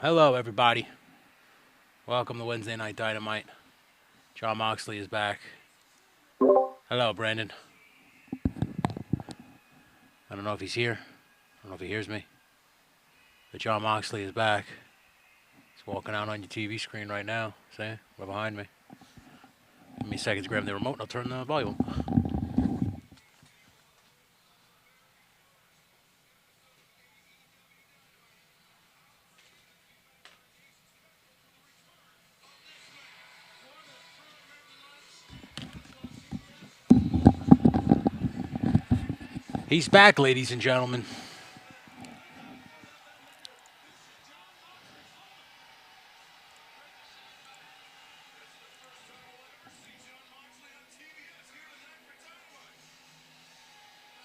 Hello, everybody. Welcome to Wednesday Night Dynamite. John Moxley is back. Hello, Brandon. I don't know if he's here. I don't know if he hears me. But John Moxley is back. He's walking out on your TV screen right now. See? Right behind me. Give me a second to grab the remote and I'll turn the volume. He's back, ladies and gentlemen.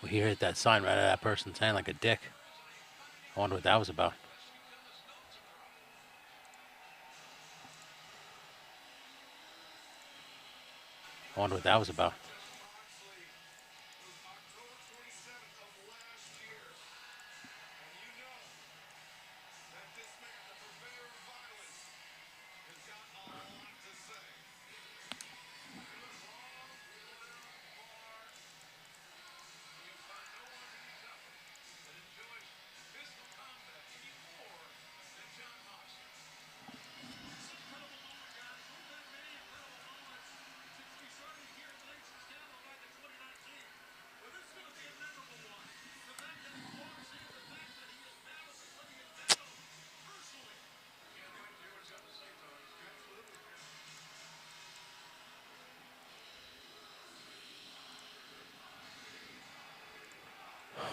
Well, he hit that sign right at that person's hand like a dick. I wonder what that was about. I wonder what that was about.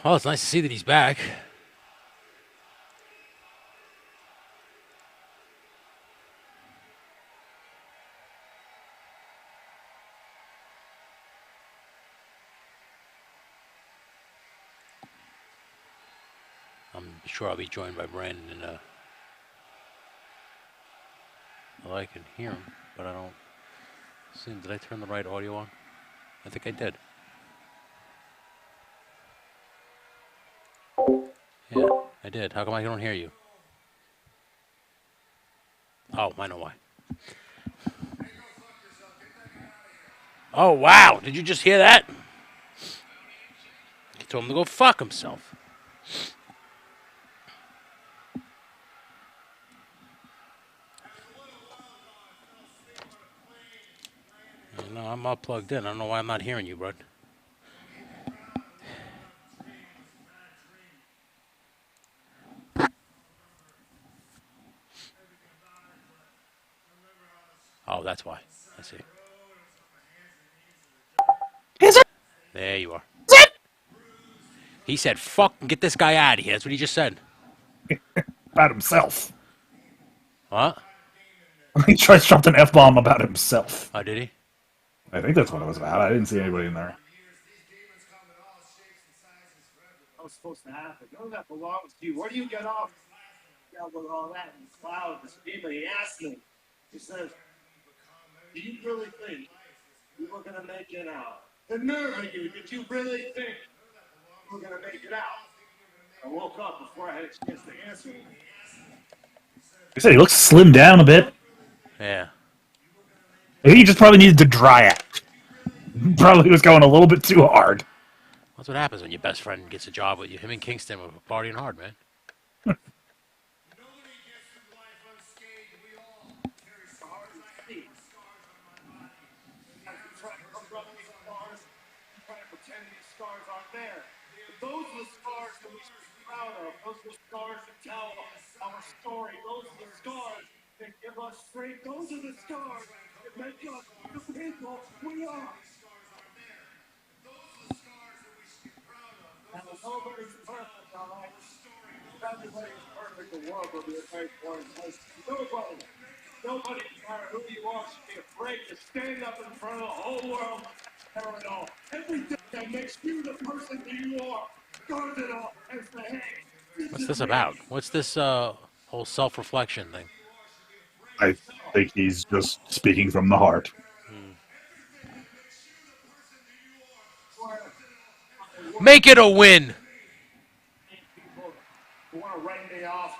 Well, it's nice to see that he's back. I'm sure I'll be joined by Brandon in well, I can hear him, but I don't see him. Did I turn the right audio on? I think I did. Yeah, I did. How come I don't hear you? Oh, I know why. Oh, wow. Did you just hear that? He told him to go fuck himself. No, I'm all plugged in. I don't know why I'm not hearing you, bud. Oh, that's why. I see. Is it? There you are. Is it? He said, fuck and get this guy out of here. That's what he just said. About himself. What? He tries to drop an F-bomb about himself. Oh, did he? I think that's what it was about. I didn't see anybody in there. That was supposed to happen. None of that belongs to you. Where do you get off? Yeah, with all that in the cloud, this demon, he asked me. He says, do you really think you were going to make it out? The nerve of you, did you really think you were going to make it out? I woke up before I had a chance to answer him. He said he looks slimmed down a bit. Yeah. I think he just probably needed to dry out. Probably was going a little bit too hard. That's what happens when your best friend gets a job with you. Him and Kingston were partying hard, man. Scars aren't there. But those are the scars that we should be proud of. Those are the scars that tell our story. Those are the scars that give us strength. Those are the scars that make us the people we are. Now, nobody's perfect, all right? Everybody's perfect. The world will be a very boring place. Nobody, no matter who you are, should be afraid to stand up in front of the whole world. It all. Everything that makes you the person that you are, guard it all as the head. What's this about? What's this whole self-reflection thing? I think he's just speaking from the heart. Make it a win. People who want to write me off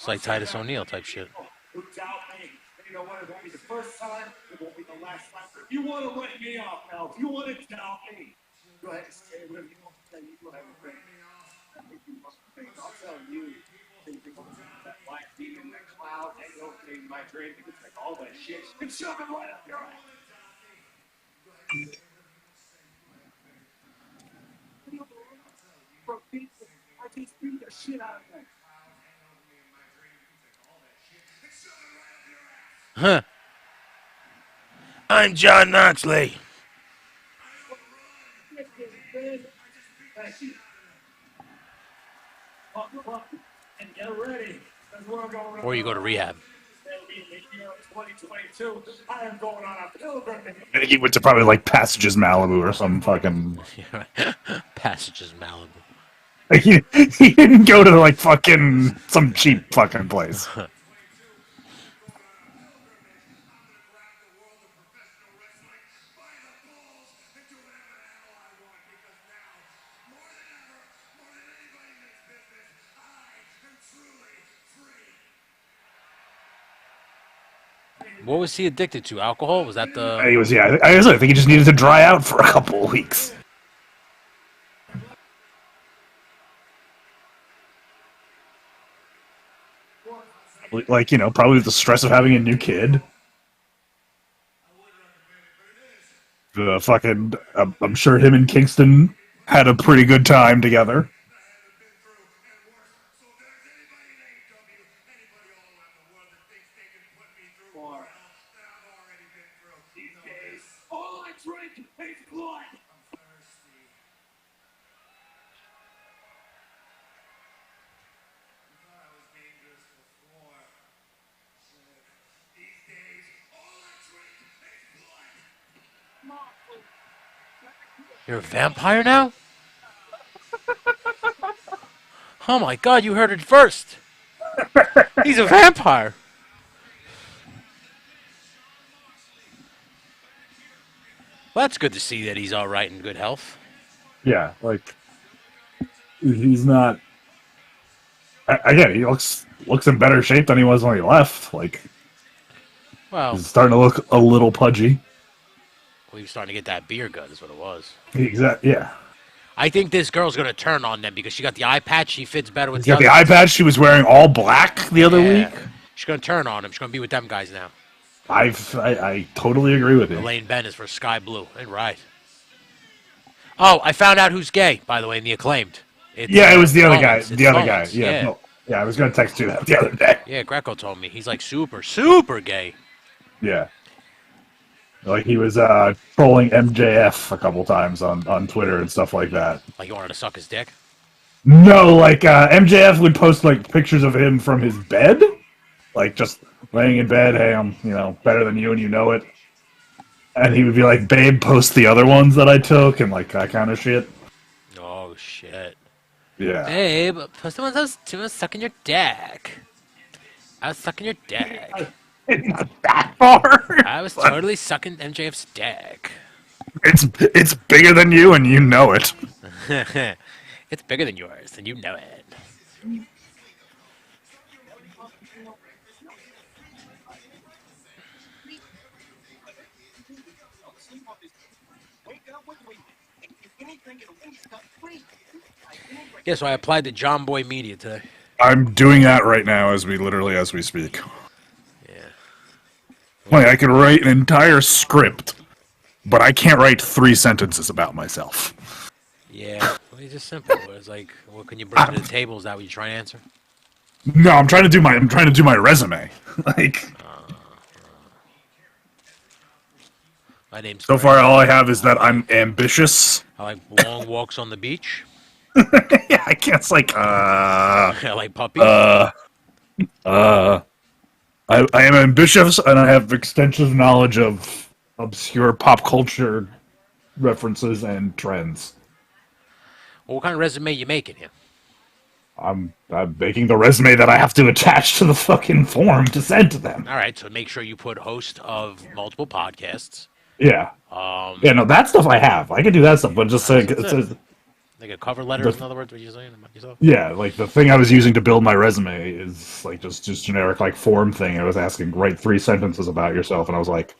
It's like Titus O'Neil type shit. Who doubt me? You know what? It won't be the first time. It won't be the last time. If you want to write me off, now, if you want to doubt me, go ahead and say whatever you want to say. You go ahead and bring it. I'll tell you. That white demon, that cloud, that opening my dream, you can take all that shit and shove it right up your ass. Bro, I just beat the shit out of them. Huh. I'm John Knoxley. Thank you. Up, and get ready. That's where I'm going. Or you go to rehab. In the year of 2022, I am going on a pilgrimage. He went to probably like Passages Malibu or some fucking. Passages Malibu. Like he didn't go to like fucking some cheap fucking place. What was he addicted to? Alcohol? Was that the... He was, yeah. I think he just needed to dry out for a couple of weeks. Like, you know, probably the stress of having a new kid. The fucking, I'm sure him and Kingston had a pretty good time together. All I drink is blood. You're a vampire now? Oh my god, you heard it first. He's a vampire. Well, that's good to see that he's all right in good health. Yeah, like he's not. Again, he looks in better shape than he was when he left. Like, Well, he's starting to look a little pudgy. he was starting to get that beer gut, is what it was. Exactly. Yeah. I think this girl's gonna turn on them because she got the eye patch. She fits better with He's got the eye patch. She was wearing all black the other week. She's gonna turn on him. She's gonna be with them guys now. I totally agree with you. Elaine Ben is for Sky Blue. And right. Oh, I found out who's gay, by the way, in the acclaimed. It's, it was the other guy. Mullins. The other guy. Mullins. Yeah. No, I was gonna text you that the other day. Yeah, Greco told me. He's like super, super gay. Yeah. Like he was trolling MJF a couple times on Twitter and stuff like that. Like he wanted to suck his dick? No, like MJF would post like pictures of him from his bed, like just laying in bed. Hey, I'm better than you and you know it. And he would be like, "Babe, post the other ones that I took," and like that kind of shit. Oh shit. Yeah. Babe, post the ones I was sucking your dick. I was sucking your dick. Not that far. I was totally sucking MJF's dick. It's bigger than you, and you know it. It's bigger than yours, and you know it. Yeah, so I applied to John Boy Media today. I'm doing that right now as we speak. Yeah. Like, I could write an entire script, but I can't write 3 sentences about myself. Yeah, well, it's just simple. It's like, what can you bring to the table? Is that what you try to answer? No, I'm trying to do my resume. Like, my name's so far all I have is that I'm ambitious. I like long walks on the beach. Yeah, I can't. It's like, I like puppies. I am ambitious and I have extensive knowledge of obscure pop culture references and trends. Well, what kind of resume you making here? I'm making the resume that I have to attach to the fucking form to send to them. All right, so make sure you put host of multiple podcasts. Yeah. Yeah, no, that stuff I have. I can do that stuff, but just say it says, Like a cover letter, in other words, what you're saying about yourself? Yeah, like the thing I was using to build my resume is like just generic like form thing. I was asking write 3 sentences about yourself, and I was like,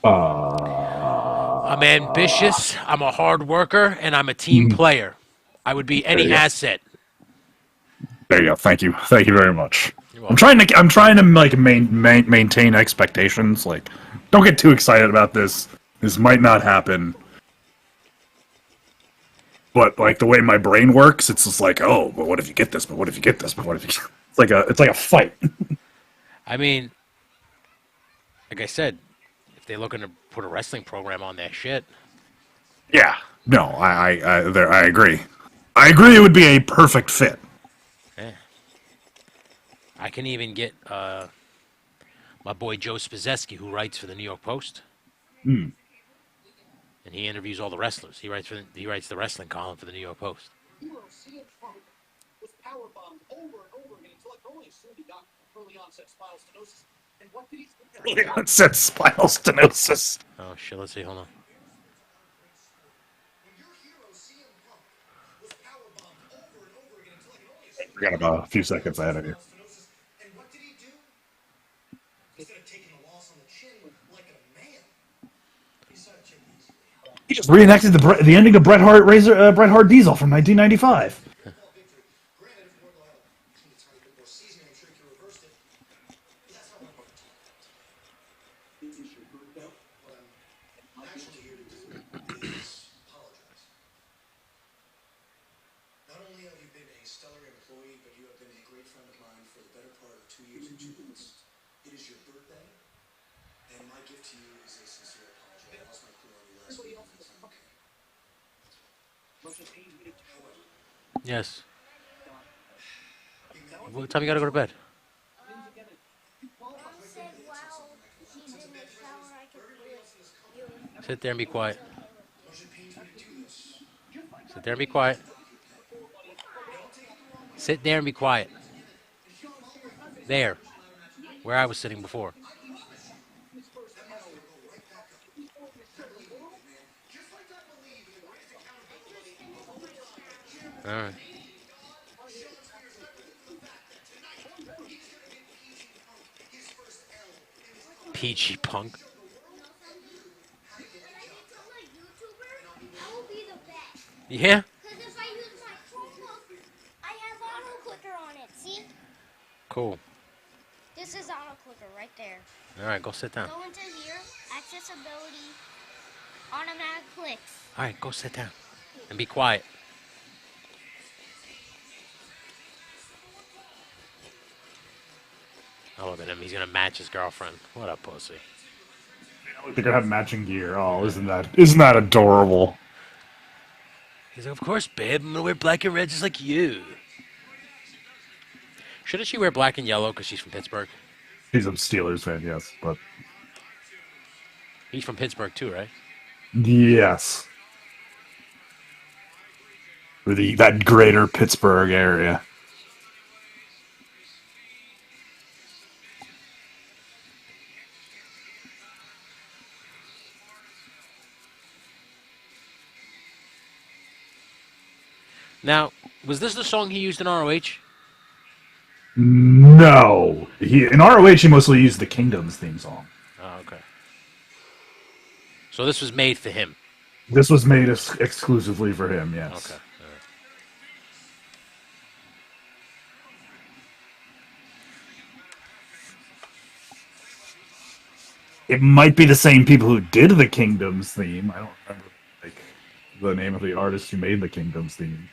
I'm ambitious, I'm a hard worker, and I'm a team mm, player. I would be there any you go. asset. There you go. Thank you very much. You're I'm welcome. trying to like maintain expectations. Like, don't get too excited about this. This might not happen. But like the way my brain works, it's just like, oh, but what if you get this? But what if you get this? But what if you? It's like a fight. I mean, like I said, if they're looking to put a wrestling program on their shit, Yeah. No, I agree. I agree. It would be a perfect fit. eh. I can even get my boy Joe Spizeski, who writes for the New York Post, Hmm. and he interviews all the wrestlers. He writes the wrestling column for the New York Post. Hero CM Punk was powerbombed over and over again until I can only assume he got early onset spinal stenosis. And what did he say? It said spinal stenosis. Oh shit! Let's see. Hold on. Your hero CM Punk was powerbombed over and over again until I can only assume We got about a few seconds ahead of you. stenosis. And what did he do? Instead of taking a loss on the chin like a man, he decided to take it easy. He just reenacted the ending of Bret Hart Diesel from 1995. Victory. Granted, if Wardlow had a tiny bit more seasoning, I'm sure he could have reversed it. But that's not what I'm talking about. Is this your birthday? No. What I'm actually here to do is apologize. Not only have you been a stellar employee, but you have been a great friend of mine for the better part of 2 years and 2 months. It is your birthday, and my gift to you is a sincere apology. I lost my cool on you last week. It's not okay. Yes. What time you gotta go to bed? Sit there and be quiet. Sit there and be quiet. Sit there and be quiet. There. Where I was sitting before. Alright. Peachy Punk. Yeah? Because if I use my Chromebook, I have auto clicker on it. See? Cool. This is auto clicker right there. Alright, go sit down. Go into here, accessibility, automatic clicks. Alright, go sit down. And be quiet. Oh, look at him. He's gonna match his girlfriend. What a pussy. They're gonna have matching gear. Oh, isn't that adorable? He's like, of course, babe. I'm gonna wear black and red just like you. Shouldn't she wear black and yellow because she's from Pittsburgh? He's a Steelers fan, yes, but He's from Pittsburgh too, right? yes, or that greater Pittsburgh area. Now, was this the song he used in ROH? No, in ROH he mostly used the Kingdom's theme song. Oh, okay. So this was made for him. This was made exclusively for him. Yes. Okay. All right. It might be the same people who did the Kingdom's theme. I don't remember like the name of the artist who made the Kingdom's theme.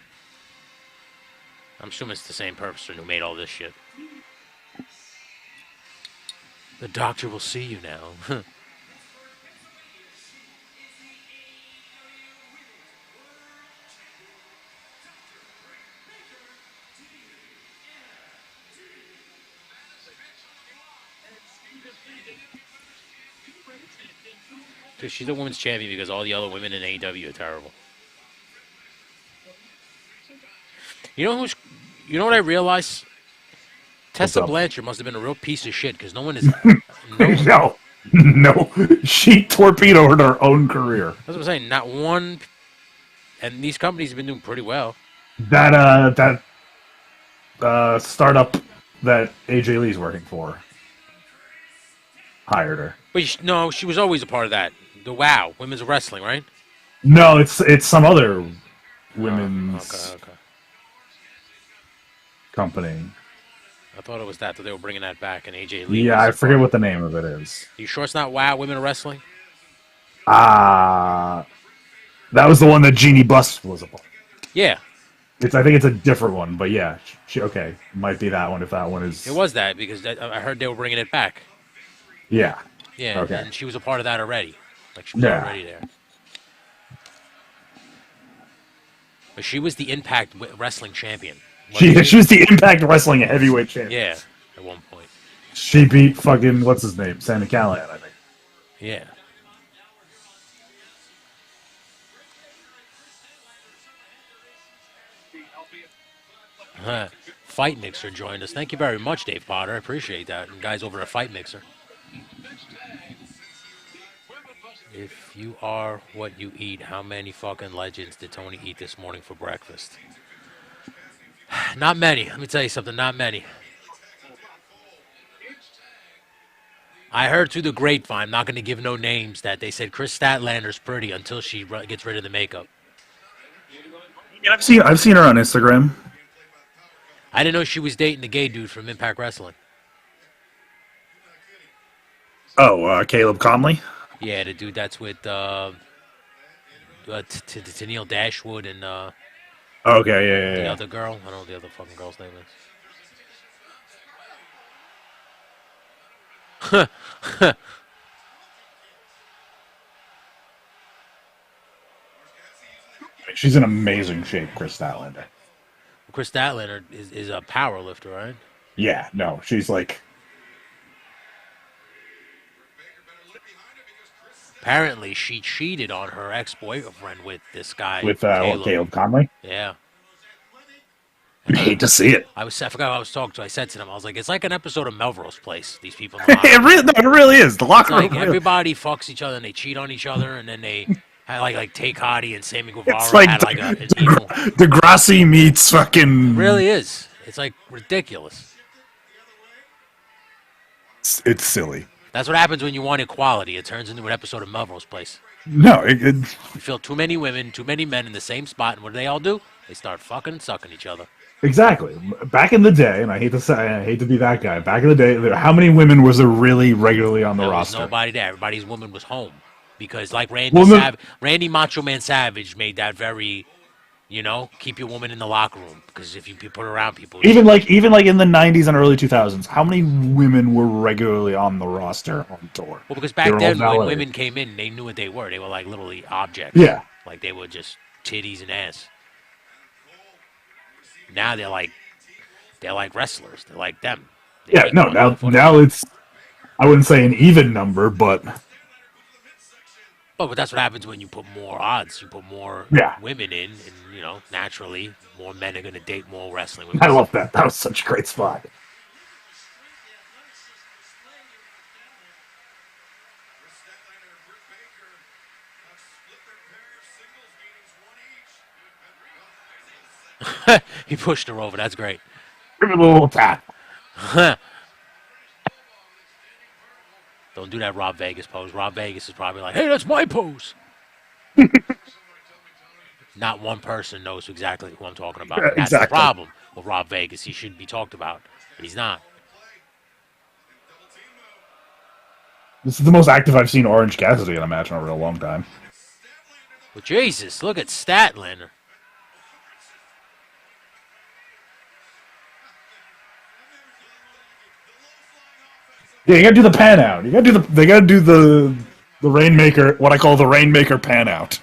I'm assuming it's the same person who made all this shit. The doctor will see you now. Dude, she's a women's champion because all the other women in AEW are terrible. You know who's? You know what I realized? Tessa up? Blanchard must have been a real piece of shit because no one is. No, no, she torpedoed her own career. That's what I'm saying. Not one and these companies have been doing pretty well. That startup that AJ Lee's working for hired her. But no, she was always a part of that. The WOW, women's wrestling, right? No, it's some other Okay, women's okay. company. I thought it was that they were bringing that back, and AJ Lee. Yeah, I forget what the name of it is. You sure it's not WOW, women wrestling? That was the one that Jeannie Buss was a part. Yeah, I think it's a different one, but yeah, okay, might be that one if that one is. it was that because I heard they were bringing it back. Yeah. Yeah, Okay. and she was a part of that already. Like she was Yeah. already there. But she was the Impact Wrestling champion. She was the Impact Wrestling heavyweight champion. Yeah, at one point. She beat fucking what's his name, Sami Callihan, I think. Yeah. Fight Mixer joined us. Thank you very much, Dave Potter. I appreciate that. And guys over at Fight Mixer. If you are what you eat, how many fucking legends did Tony eat this morning for breakfast? Not many. Let me tell you something. Not many. I heard through the grapevine, I'm not going to give no names, that they said Chris Statlander's pretty until she gets rid of the makeup. Yeah, I've seen her on Instagram. I didn't know she was dating the gay dude from Impact Wrestling. Oh, Caleb Conley? Yeah, the dude that's with Tennille Dashwood and Okay, yeah. the other girl. I don't know what the other fucking girl's name is. She's in amazing shape, Chris Statlander. Chris Statlander is a power lifter, right? Yeah, no, she's like... Apparently, she cheated on her ex-boyfriend with this guy. With Caleb Conley? Yeah. I hate to see it. I forgot who I was talking to. I said to them, I was like, it's like an episode of Melrose Place, these people in the locker room. It really is. The locker room. Like, everybody fucks each other and they cheat on each other, and then they had like Tay Cardi and Sammy Guevara It's like had like an evil. Degrassi meets fucking... It really is. It's like ridiculous. It's silly. That's what happens when you want equality. It turns into an episode of Melrose Place. No, You feel too many women, too many men in the same spot, and what do they all do? They start fucking and sucking each other. exactly. Back in the day, and I hate to be that guy. Back in the day, how many women was there really regularly on the There was roster? nobody there. Everybody's woman was home. Because like Well, no- Randy Macho Man Savage made that very, keep your woman in the locker room. Because if you put her around people... Even like in the 90s and early 2000s, how many women were regularly on the roster on tour? Well, because They back were then all when valid. women came in, they knew what they were. They were like literally objects. Yeah. Like they were just titties and ass. Now they're like wrestlers. They're like them. They Yeah, make no, money off footage. now it's, I wouldn't say an even number, but But that's what happens when you put more odds. You put more Yeah. women in, and naturally, more men are going to date more wrestling women. I love that. That was such a great spot. He pushed her over. That's great. Give me a little tap. Don't do that Rob Vegas pose. Rob Vegas is probably like, hey, that's my pose. Not one person knows exactly who I'm talking about. Yeah, That's the exactly. problem with Rob Vegas. He should be talked about, but he's not. This is the most active I've seen Orange Cassidy in a match in a real long time. But Jesus, look at Statlander. Yeah, you gotta do the pan out. They gotta do the Rainmaker, what I call the Rainmaker pan out.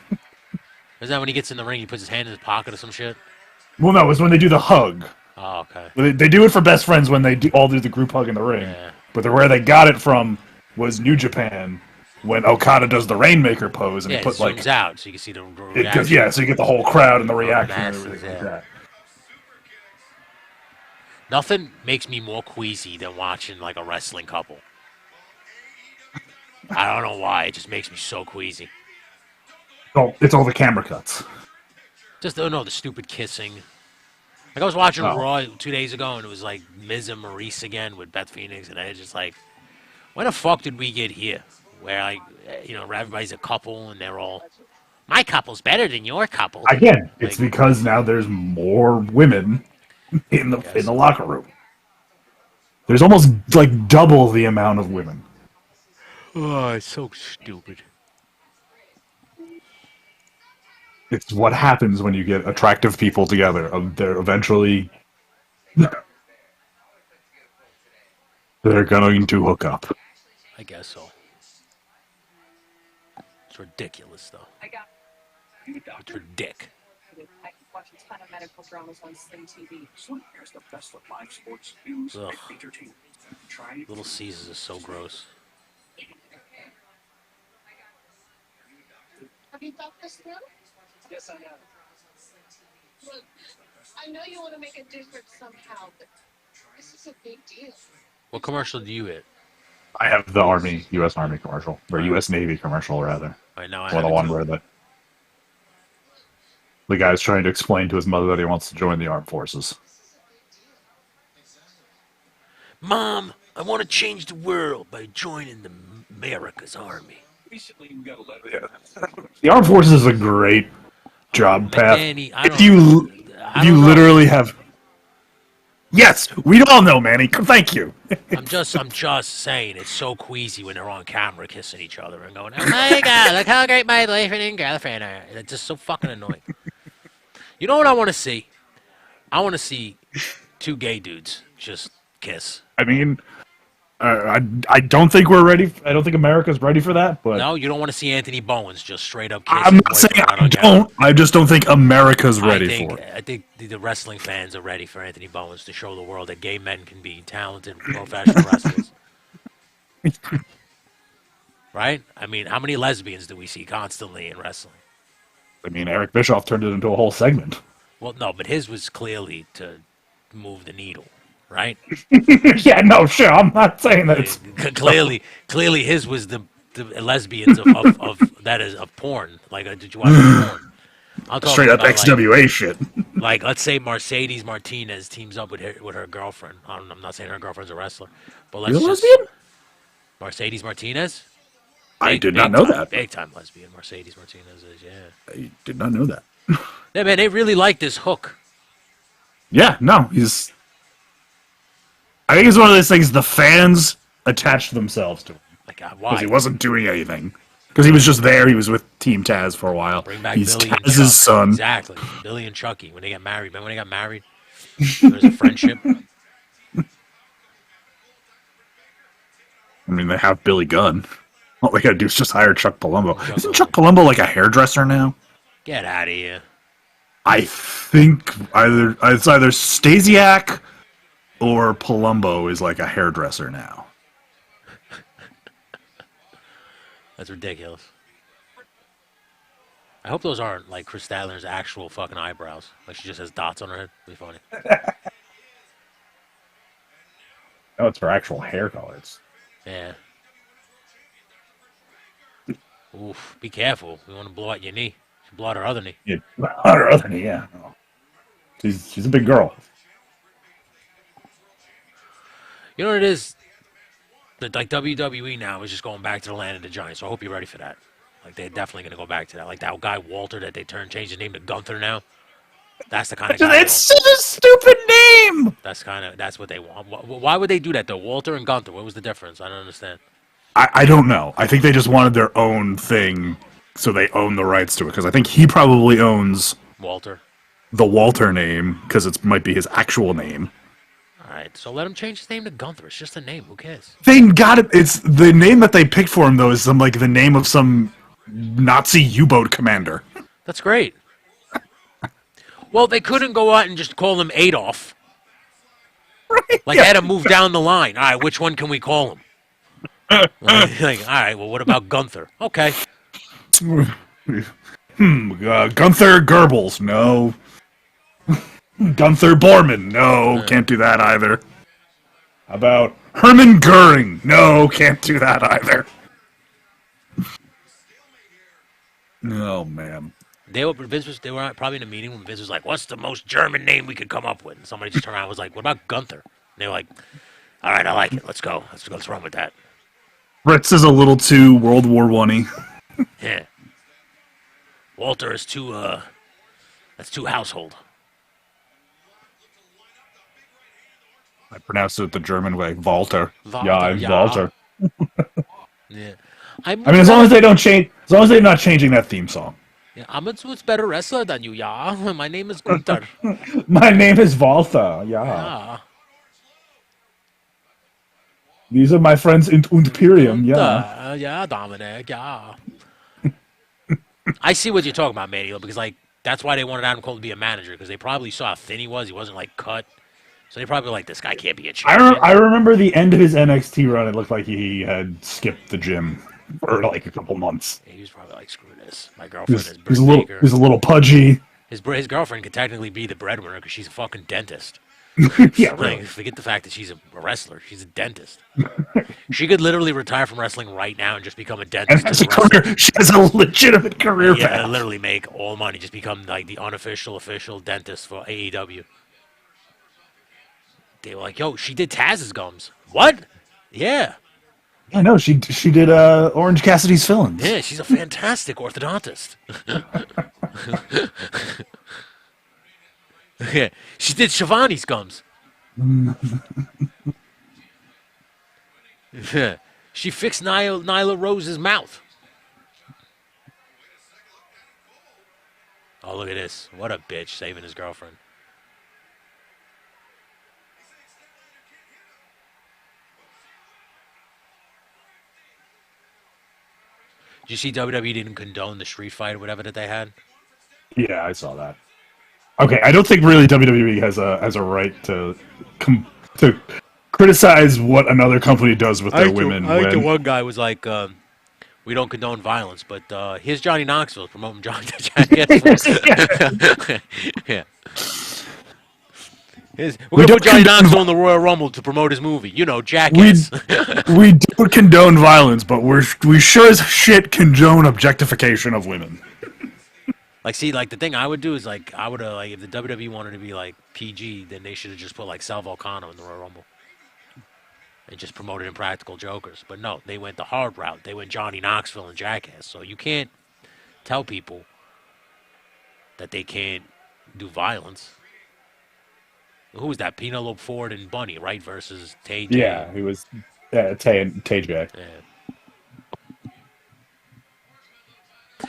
Isn't that when he gets in the ring, he puts his hand in his pocket or some shit? Well, no, it's when they do the hug. Oh, okay. They do it for best friends when they all do the group hug in the ring. Yeah. But where they got it from was New Japan when Okada does the Rainmaker pose and Yeah, he it put like zooms out so you can see the it reaction. goes, yeah, so you get the whole crowd and the reaction and masses, everything like yeah. that. Nothing makes me more queasy than watching like a wrestling couple. I don't know why. It just makes me so queasy. Oh, it's all the camera cuts. Just no, the stupid kissing. Like I was watching Oh. Raw 2 days ago, and it was like Miz and Maurice again with Beth Phoenix, and I was just like, when the fuck did we get here? Where like, where everybody's a couple and they're all, my couple's better than your couple. Again, it's Like, because now there's more women in I the guess. locker room. There's almost like double the amount of women. Oh, it's so stupid. It's what happens when you get attractive people together. They're eventually they're going to hook up. I guess so. It's ridiculous, though. It's ridiculous. I watch a ton of medical dramas on Sling TV. Here's the best of live sports news Ugh. and entertainment. Try Little Caesars is so gross. Have you thought this through? Yes, I have. Look, I know you want to make a difference somehow, but this is a big deal. What commercial do you hit? I have the Army, U.S. Army commercial, or U.S. Navy commercial, rather. Right now, I Or have the it one too. where the guy's trying to explain to his mother that he wants to join the armed forces. Mom, I want to change the world by joining the America's Army. Recently, we got a letter. The armed forces is a great job path. Manny, I If don't- you I don't know. literally have, yes, we all know, Manny. Thank you. I'm just saying it's so queasy when they're on camera kissing each other and going, "Oh my God, look how great my boyfriend and girlfriend are." And it's just so fucking annoying. You know what I want to see? I want to see two gay dudes just kiss. I mean, I don't think we're ready. I don't think America's ready for that. But No, you don't want to see Anthony Bowens just straight up kiss I'm his not saying boyfriend I on camera. don't. I just don't think America's ready for it. I think the wrestling fans are ready for Anthony Bowens to show the world that gay men can be talented professional wrestlers. Right? I mean, how many lesbians do we see constantly in wrestling? I mean, Eric Bischoff turned it into a whole segment. Well, no, but his was clearly to move the needle, right? Yeah, no, sure. I'm not saying that it's Clearly, his was the lesbians of that is of porn. Like, did you watch porn? I'm talking straight up about, XWA shit. Like, let's say Mercedes Martinez teams up with her girlfriend. I'm not saying her girlfriend's a wrestler, but let's You're a just lesbian? Mercedes Martinez. I did not know time, that. Big time lesbian. Mercedes Martinez is, yeah. I did not know that. Yeah, man, they really like this hook. Yeah, no, he's. I think it's one of those things the fans attached themselves to him Like, because why? he wasn't doing anything. Because he was just there. He was with Team Taz for a while. Bring back He's Billy and Taz's Chuck. son. Exactly. Billy and Chucky when they got married. Remember when they got married? There's a friendship. I mean, they have Billy Gunn. All they gotta do is just hire Chuck Palumbo. Chuck Isn't Chuck Palumbo like a hairdresser now? Get out of here. I think it's either Stasiak or Palumbo is like a hairdresser now. That's ridiculous. I hope those aren't like Chris Statler's actual fucking eyebrows. Like she just has dots on her head. It'd be funny. No, it's her actual hair color. It's Yeah. Oof. Be careful. We want to blow out your knee. She blow out her other knee. yeah, her other knee, yeah. No. She's a big girl. You know what it is? Like WWE now is just going back to the land of the giants. So I hope you're ready for that. Like they're definitely going to go back to that. Like that guy Walter that they changed his name to Gunther now. That's the kind of guy. It's such a stupid name. That's what they want. Why would they do that though? Walter and Gunther. What was the difference? I don't understand. I don't know. I think they just wanted their own thing, so they own the rights to it. Because I think he probably owns Walter. the Walter name because it might be his actual name. All right, so let him change his name to Gunther. It's just a name. Who cares? They got it. It's the name that they picked for him though is the name of some Nazi U-boat commander. That's great. Well, they couldn't go out and just call him Adolf. Right? Like, they had to move down the line. All right, which one can we call him? Like, all right, well, what about Gunther? Okay. Gunther Goebbels, no. Gunther Bormann, no, can't do that either. How about Hermann Goering? No, can't do that either. Oh, man. They were probably in a meeting when Vince was like, "What's the most German name we could come up with?" And somebody just turned around and was like, "What about Gunther?" And they were like, "All right, I like it. Let's go. Let's run with that." Fritz is a little too World War One-y. Yeah. Walter is too that's too household. I pronounced it the German way, Walter. Walter, Yeah, I'm yeah. Walter. Yeah. I mean, as long as they don't change, as long as they're not changing that theme song. Yeah, I'm a much better wrestler than you, yeah. My name is Gunther. My name is Walter. Yeah. Yeah. These are my friends in Imperium. Yeah. Yeah, Dominic, yeah. I see what you're talking about, Manny, because like that's why they wanted Adam Cole to be a manager, because they probably saw how thin he was. He wasn't like cut. So they probably like, this guy can't be a champion. I remember the end of his NXT run. It looked like he had skipped the gym for like a couple months. He was probably like, screw this. My girlfriend is He's Britt Baker. a little pudgy. His girlfriend could technically be the breadwinner because she's a fucking dentist. Yeah, Like, really. forget the fact that she's a wrestler. She's a dentist. She could literally retire from wrestling right now and just become a And dentist. that's a career. She has a legitimate career Yeah, path. literally make all money. Just become like the unofficial, official dentist for AEW. They were like, yo, she did Taz's gums. What? Yeah. I know she did Orange Cassidy's fillings. Yeah, she's a fantastic orthodontist. Yeah, she did Shivani's gums. Yeah, she fixed Nyla Rose's mouth. Oh, look at this. What a bitch saving his girlfriend. Did you see WWE didn't condone the street fight or whatever that they had? Yeah, I saw that. Okay, I don't think really WWE has a right to criticize what another company does with their women. I think the one guy was like, we don't condone violence, but here's Johnny Knoxville promoting Johnny. Yeah. We're going to put Johnny Knoxville in the Royal Rumble to promote his movie. You know, Jackass. We don't condone violence, but we sure as shit condone objectification of women. Like, see, like, the thing I would do is, like, I would have, like, if the WWE wanted to be, like, PG, then they should have just put, like, Sal Volcano in the Royal Rumble. And just promoted Impractical Jokers. But no, they went the hard route. They went Johnny Knoxville and Jackass. So you can't tell people that they can't do violence. Who was that? Penelope Ford and Bunny, right? Versus Tay J. Yeah, he was Tay J. Yeah.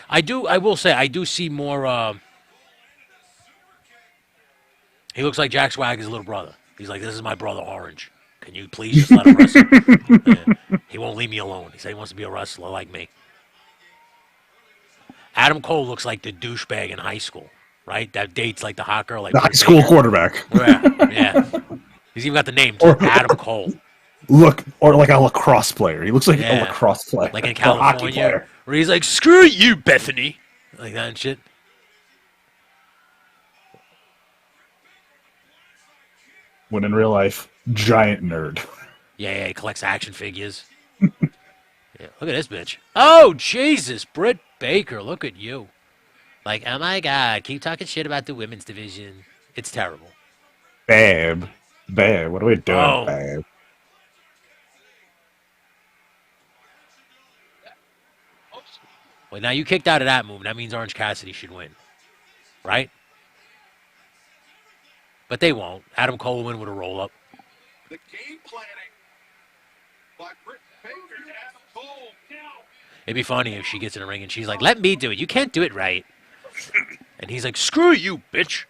I will say, I do see more, he looks like Jack Swagger's little brother. He's like, this is my brother, Orange. Can you please just let him wrestle? Yeah. He won't leave me alone. He said he wants to be a wrestler like me. Adam Cole looks like the douchebag in high school, right? That dates like the hot girl. Like The high school quarterback. Yeah. He's even got the name, too. Adam Cole. Or like a lacrosse player. He looks like a Yeah. lacrosse player. Like in Or a hockey California, player. where he's like, screw you, Bethany. Like that and shit. When in real life, giant nerd. Yeah, he collects action figures. Yeah, look at this bitch. Oh, Jesus, Britt Baker, look at you. Like, oh my God, keep talking shit about the women's division. It's terrible. Babe, what are we doing, Oh. babe? Well, now you kicked out of that move. That means Orange Cassidy should win. Right? But they won't. Adam Cole will win with a roll-up. The game planning by Britt Baker to Adam Cole. It'd be funny if she gets in the ring and she's like, let me do it. You can't do it right. And he's like, screw you, bitch.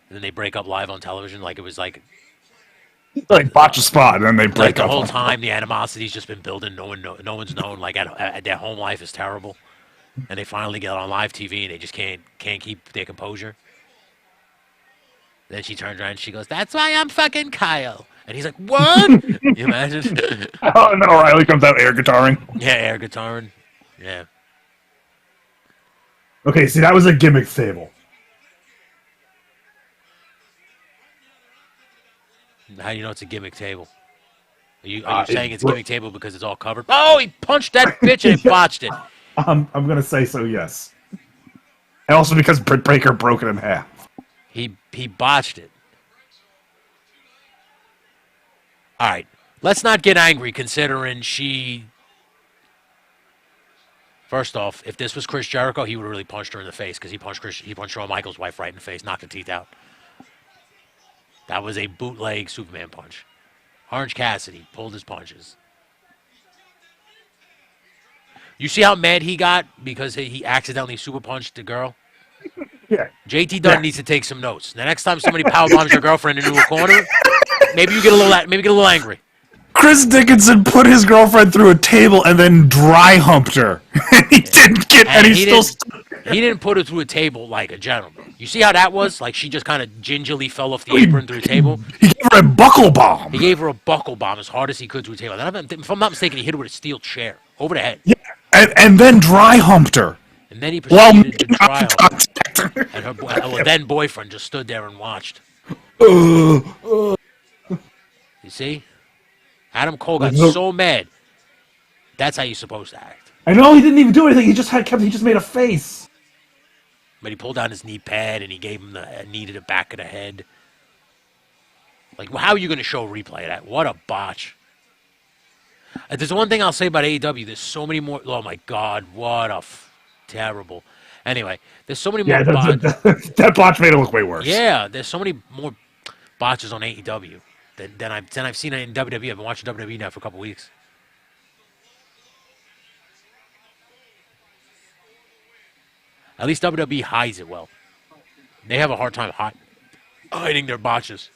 And then they break up live on television like it was like Like botch a spot, and then they break like the up. whole time the animosity's just been building. No one's known. Like their home life is terrible. And they finally get on live TV and they just can't keep their composure. Then she turns around and she goes, that's why I'm fucking Kyle. And he's like, what? You imagine? Oh, and then O'Reilly comes out air guitaring. Yeah, air guitaring. Yeah. Okay, see, that was a gimmick table. How do you know it's a gimmick table? Are you saying it's bro- gimmick table because it's all covered? Oh, he punched that bitch and he botched it. I'm gonna say so, yes. And also because Britt Baker broke it in half. He botched it. All right, let's not get angry considering she. First off, if this was Chris Jericho, he would have really punched her in the face because he punched Shawn Michaels' wife right in the face, knocked the teeth out. That was a bootleg Superman punch. Orange Cassidy pulled his punches. You see how mad he got because he accidentally super punched the girl? Yeah. JT Dunn needs to take some notes. The next time somebody power bombs your girlfriend into a corner, maybe you get a little angry. Chris Dickinson put his girlfriend through a table and then dry humped her. He didn't get, and he still. He didn't put her through a table like a gentleman. You see how that was? Like she just kind of gingerly fell off the apron through the table. He gave her a buckle bomb. He gave her a buckle bomb as hard as he could through a table. If I'm not mistaken, he hit her with a steel chair over the head. Yeah, and then dry humped her. And then he proceeded to try her. Contact. And her then boyfriend just stood there and watched. You see? Adam Cole got so mad. That's how you're supposed to act. I know he didn't even do anything. He just made a face. But he pulled down his knee pad and he gave him a knee to the back of the head. Like, how are you going to show a replay of that? What a botch. There's one thing I'll say about AEW. There's so many more. Oh, my God. What a terrible. Anyway, there's so many more botches. That botch made it look way worse. Yeah, there's so many more botches on AEW than I've seen in WWE. I've been watching WWE now for a couple weeks. At least WWE hides it well. They have a hard time hiding their botches.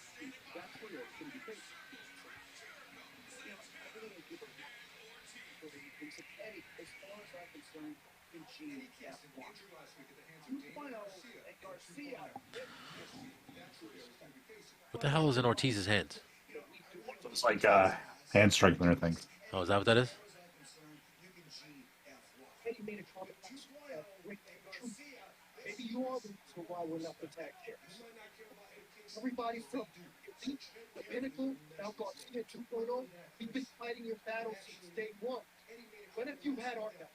What the hell is in Ortiz's hands? It's like hand strengthener thing. Oh, is that what that is? Maybe you are the reason why we're not protect champs. Everybody from the Pinnacle, now Garcia 2.0, we've been fighting your battle since day one. When have you had our back?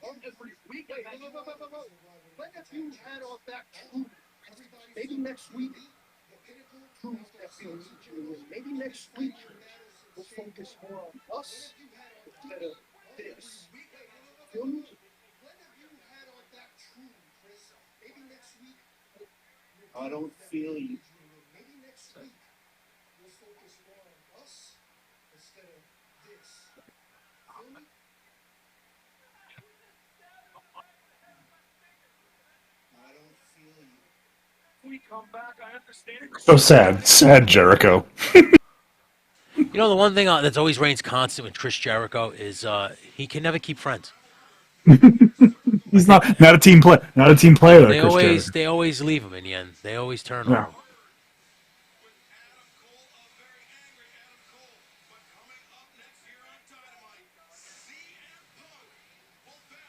Every week. When have you had our back truly? Maybe next week, prove that we'll need you to win. Maybe next week, we'll focus more on us instead of this. Feel me? I don't feel you. We come back, I understand. So sad Jericho. You know, the one thing that's always reigns constant with Chris Jericho is he can never keep friends. He's not a team player. Not a team player. They always leave him in the end. They always turn on him.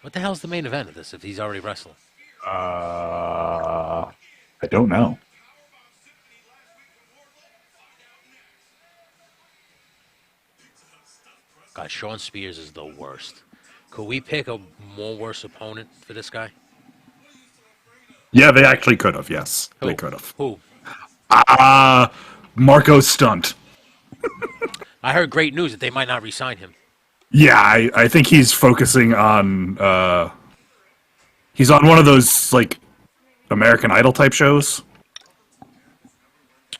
What the hell's the main event of this if he's already wrestling? I don't know. God, Sean Spears is the worst. Could we pick a more worse opponent for this guy? Yeah, they actually could have. Yes, Who? they could have. Who? Marco Stunt. I heard great news that they might not re-sign him. Yeah, I think he's focusing on. He's on one of those like American Idol type shows.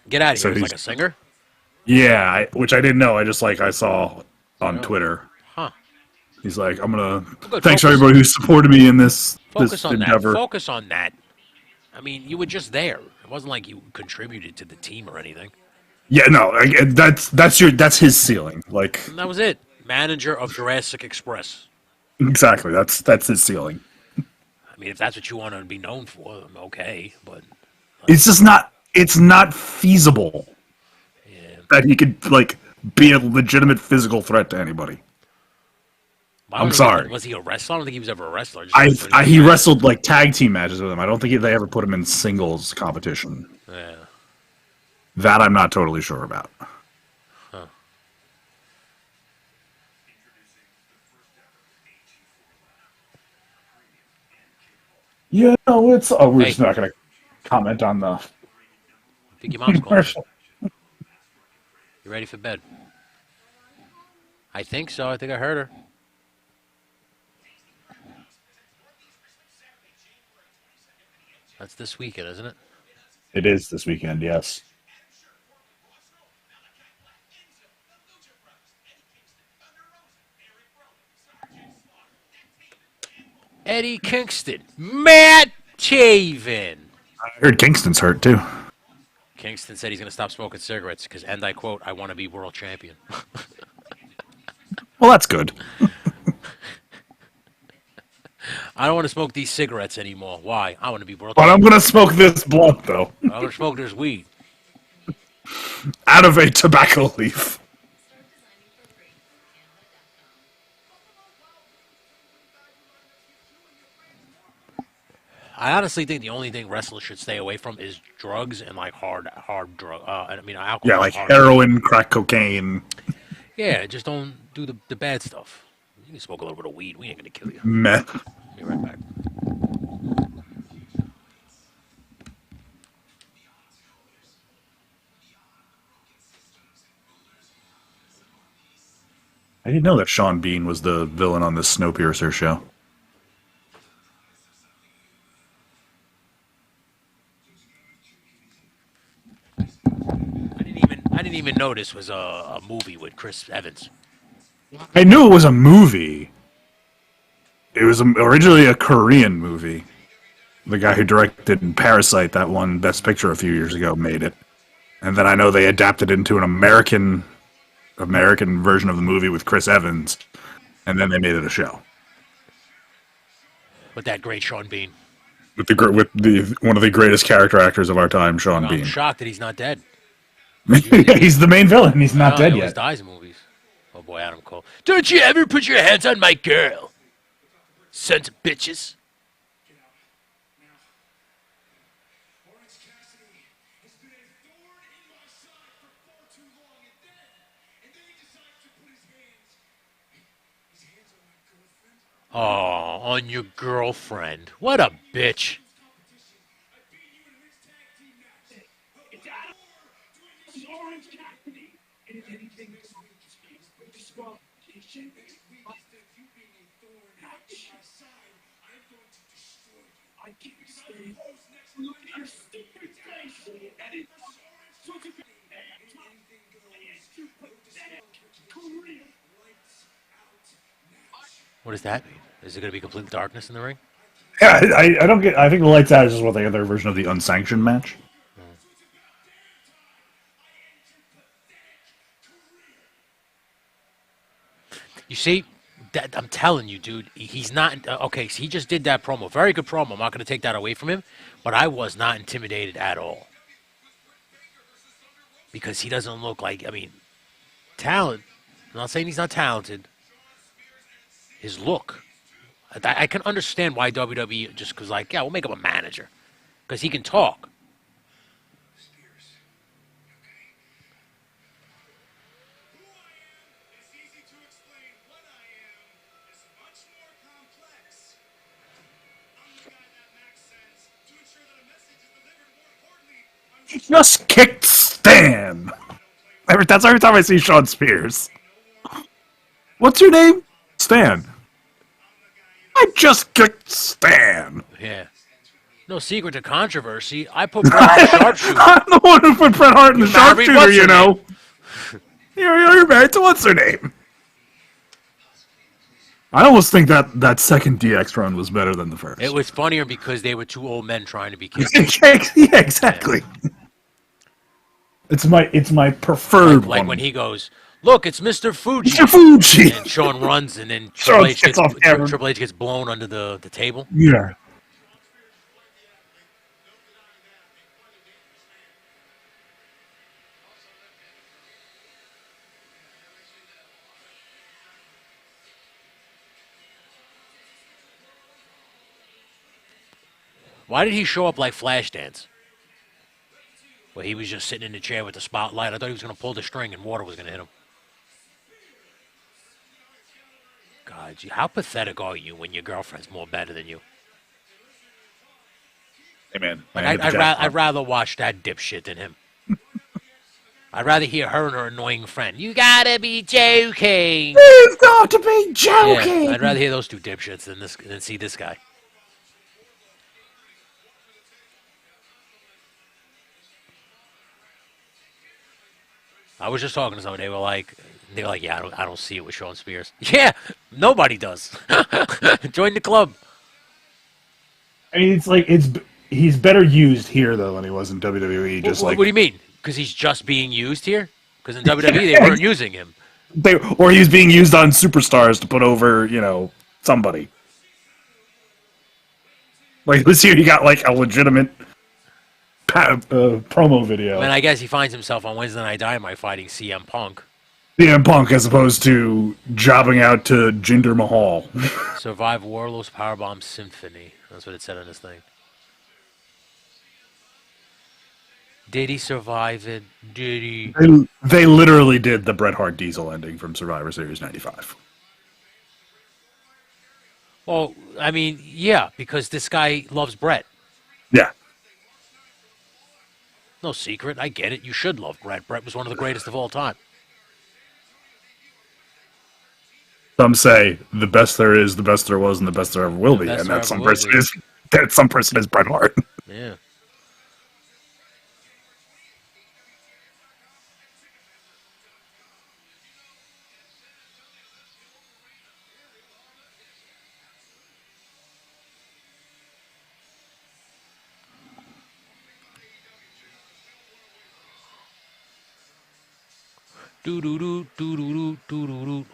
Get out of So here! He's he's- like a singer. Yeah, which I didn't know. I saw on Twitter. Huh. He's like, I'm gonna. Good, Thanks focus. for everybody who supported me in this Focus on endeavor. that. Focus on that. I mean, you were just there. It wasn't like you contributed to the team or anything. Yeah, no, that's his ceiling. Like And that was it. Manager of Jurassic Express. exactly, that's his ceiling. I mean, if that's what you want to be known for, I'm okay. But It's just not. It's not feasible that he could like be a legitimate physical threat to anybody. I'm sorry. Was he a wrestler? I don't think he was ever a wrestler. He wrestled like tag team matches with him. I don't think they ever put him in singles competition. Yeah. That I'm not totally sure about. Huh. Yeah, no, it's. Oh, we're Hey, just not going to comment on the I think your mom's calling you. commercial. You ready for bed? I think so. I think I heard her. That's this weekend, isn't it? It is this weekend, yes. Eddie Kingston. Matt Taven. I heard Kingston's hurt too. Kingston said he's going to stop smoking cigarettes because, and I quote, I want to be world champion. Well, that's good. I don't want to smoke these cigarettes anymore. Why? I want to be world But I'm champion. going to smoke this blunt, though, I want to smoke this weed. out of a tobacco leaf. I honestly think the only thing wrestlers should stay away from is drugs and like hard drug. I mean, Yeah, alcohol. like Hard. heroin, crack cocaine, Yeah, just don't do the bad stuff. You can smoke a little bit of weed. We ain't gonna kill you. meth. Be right back. I didn't know that Sean Bean was the villain on this Snowpiercer show. I didn't even know this was a movie with Chris Evans. I knew it was a movie. It was originally a Korean movie. The guy who directed Parasite, that won Best Picture a few years ago, made it. And then I know they adapted it into an American version of the movie with Chris Evans, and then they made it a show With that great Sean Bean. with the one of the greatest character actors of our time, Sean I'm Bean. shocked that he's not dead. He's the main villain. He's not He dead always yet. dies in movies. Oh boy, Adam Cole. Don't you ever put your hands on my girl, sons of bitches. Oh, on your girlfriend. What a bitch. It's Adam Orange Cassidy. And if anything disqualification, I can't stand look at your stupid face. And it's such a career. What does that mean? Is it going to be complete darkness in the ring? Yeah, I don't get. I think the lights out is just what they their version of the unsanctioned match. You see, I'm telling you, dude, he's not. Okay, so he just did that promo. Very good promo. I'm not going to take that away from him, but I was not intimidated at all. Because he doesn't look like, I mean, talent. I'm not saying he's not talented. His look. I can understand why WWE just because, like, yeah, we'll make him a manager. Because he can talk. He just kicked Stan. That's every time I see Sean Spears. What's your name? Stan. I just kicked Stan. Yeah. No secret to controversy. I put Bret in the sharpshooter. I'm the one who put Bret Hart in the married sharpshooter, what's you her know. You're married to what's her name? I almost think that second DX run was better than the first. It was funnier because they were two old men trying to be kids. Yeah, exactly. It's my preferred Like one. when he goes, look, it's Mr. Fuji. Mr. Fuji. And Sean runs, and then Sean gets off camera. Triple H gets blown under the table. Yeah. Why did he show up like Flashdance? Where he was just sitting in the chair with the spotlight. I thought he was going to pull the string and water was going to hit him. God, how pathetic are you when your girlfriend's more better than you? Hey, man. Like, Man, hit the jackpot. I'd rather watch that dipshit than him. I'd rather hear her and her annoying friend. You gotta be joking. You've got to be Yeah, joking! I'd rather hear those two dipshits than see this guy. I was just talking to somebody. They were like, yeah, I don't see it with Sean Spears. Yeah, nobody does. Join the club. I mean, it's like, he's better used here, though, than he was in WWE. Just What like, do you mean? Because he's just being used here? Because in WWE they weren't using him. or he's being used on superstars to put over, somebody. Like this year, you got like a legitimate promo video. I mean, I guess he finds himself on Wednesday Night Dynamite fighting CM Punk. CM Punk, as opposed to jobbing out to Jinder Mahal. Survive Warlow's Powerbomb Symphony. That's what it said on this thing. Did he survive it? Did he? They literally did the Bret Hart Diesel ending from Survivor Series 95. Well, I mean, yeah, because this guy loves Bret. Yeah. No secret. I get it. You should love Bret. Bret was one of the greatest of all time. Some say the best there is, the best there was, and the best there ever will be, and that some person is Bret Hart. Yeah. Do do do do do do do do.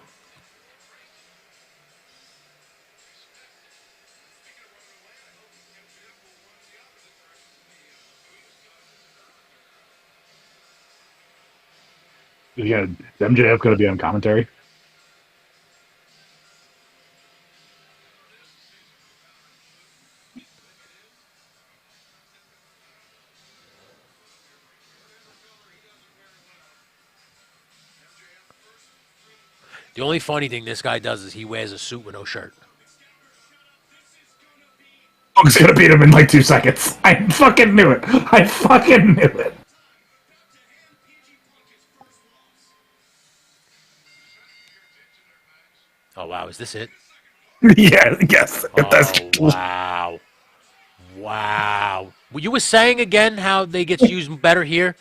Yeah, is MJF going to be on commentary? The only funny thing this guy does is he wears a suit with no shirt. Punk's going to beat him in like 2 seconds. I fucking knew it. I fucking knew it. Oh, wow. Is this it? Yeah, yes. Oh, wow. Wow. Well, you were saying again how they get used better here?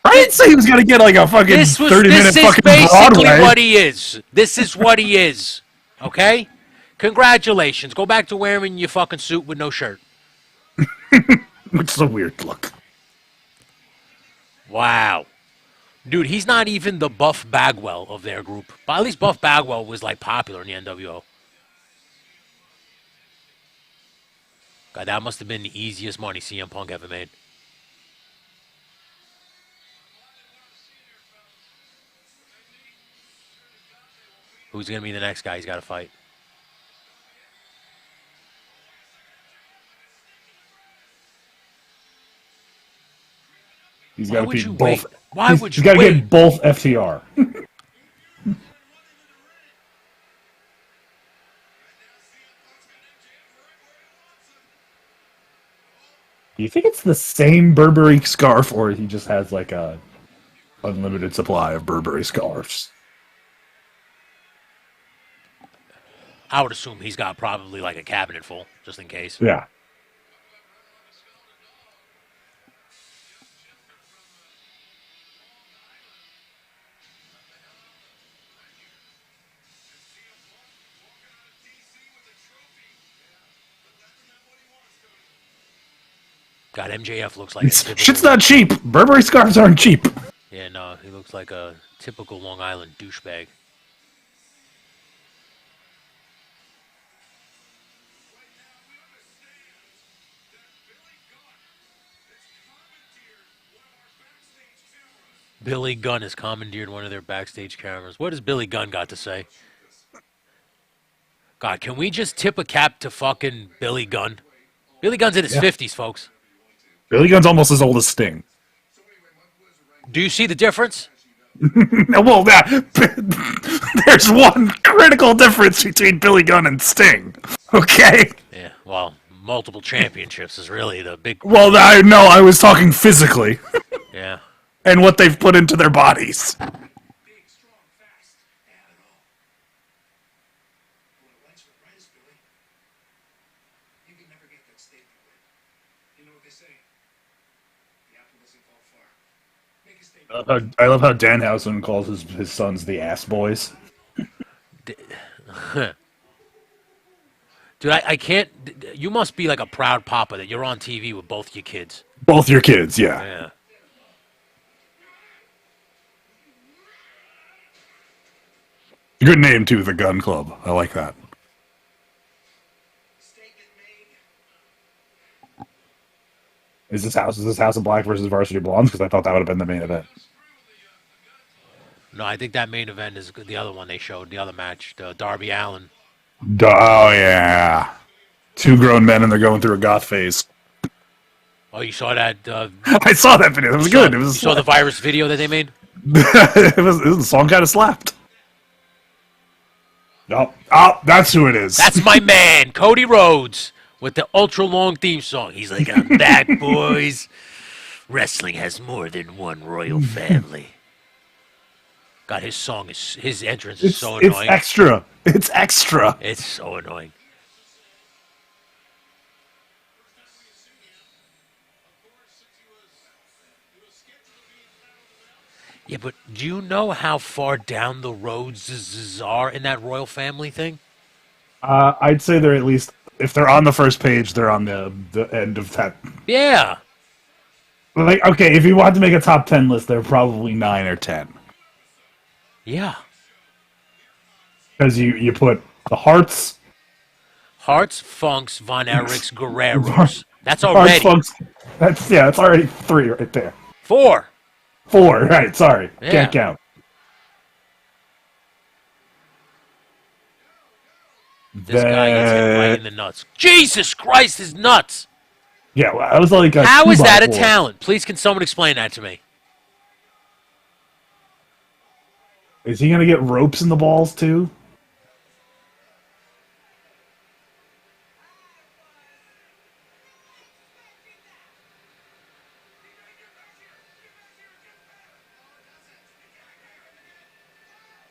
I didn't say he was going to get like a fucking 30-minute fucking basically Broadway. what he is. This is what he is. Okay? Congratulations. Go back to wearing your fucking suit with no shirt. Which is a weird look. Wow. Dude, he's not even the Buff Bagwell of their group. But at least Buff Bagwell was like popular in the NWO. God, that must have been the easiest money CM Punk ever made. Who's going to be the next guy he's got to fight? He's got to beat both. Why would you He's got to wait? get both FTR. Do you think it's the same Burberry scarf, or he just has like a unlimited supply of Burberry scarves? I would assume he's got probably like a cabinet full, just in case. Yeah. God, MJF looks like a typical... Shit's not cheap. Burberry scarves aren't cheap. Yeah, no, he looks like a typical Long Island douchebag. Billy Gunn has commandeered one of their backstage cameras. What has Billy Gunn got to say? God, can we just tip a cap to fucking Billy Gunn? Billy Gunn's in his 50s, folks. Billy Gunn's almost as old as Sting. Do you see the difference? Well, there's one critical difference between Billy Gunn and Sting. Okay? Yeah, well, multiple championships is really the big. Well, I was talking physically Yeah. and what they've put into their bodies. Big, strong, fast. They have it all. When it lights with brightest, Billy, you can never get that statement win. You know what they say? The apple doesn't fall far. Make a statement. I love how Danhausen calls his sons the ass boys. Dude, I can't. You must be like a proud papa that you're on TV with both your kids. Both your kids, yeah. Yeah. Good name too, the Gun Club. I like that. Statement made. Is this House of Black versus Varsity Blondes? Because I thought that would have been the main event. No, I think that main event is the other one they showed, the other match, the Darby Allin. Oh yeah, two grown men and they're going through a goth phase. Oh, you saw that? I saw that video. It was good. It was. You saw the virus video that they made? it was the song kind of slapped. Oh, that's who it is. That's my man, Cody Rhodes, with the ultra long theme song. He's like, "I'm back, boys. Wrestling has more than one royal family." God, his song his entrance is so annoying. It's extra. It's extra. It's so annoying. Yeah, but do you know how far down the roads are in that royal family thing? I'd say they're at least, if they're on the first page, they're on the end of that. Yeah. Like, okay, if you want to make a top 10 list, they're probably 9 or 10. Yeah. Because you put the Hearts. Hearts, Funks, Von Erichs, Guerreros. That's already. Hearts, Funks, that's already 3 right there. 4. 4, right, sorry. Yeah. Can't count. This guy gets hit right in the nuts. Jesus Christ, his nuts! Yeah, well, I was like, how is that a 2x4. talent? Please, can someone explain that to me? Is he gonna get ropes in the balls too?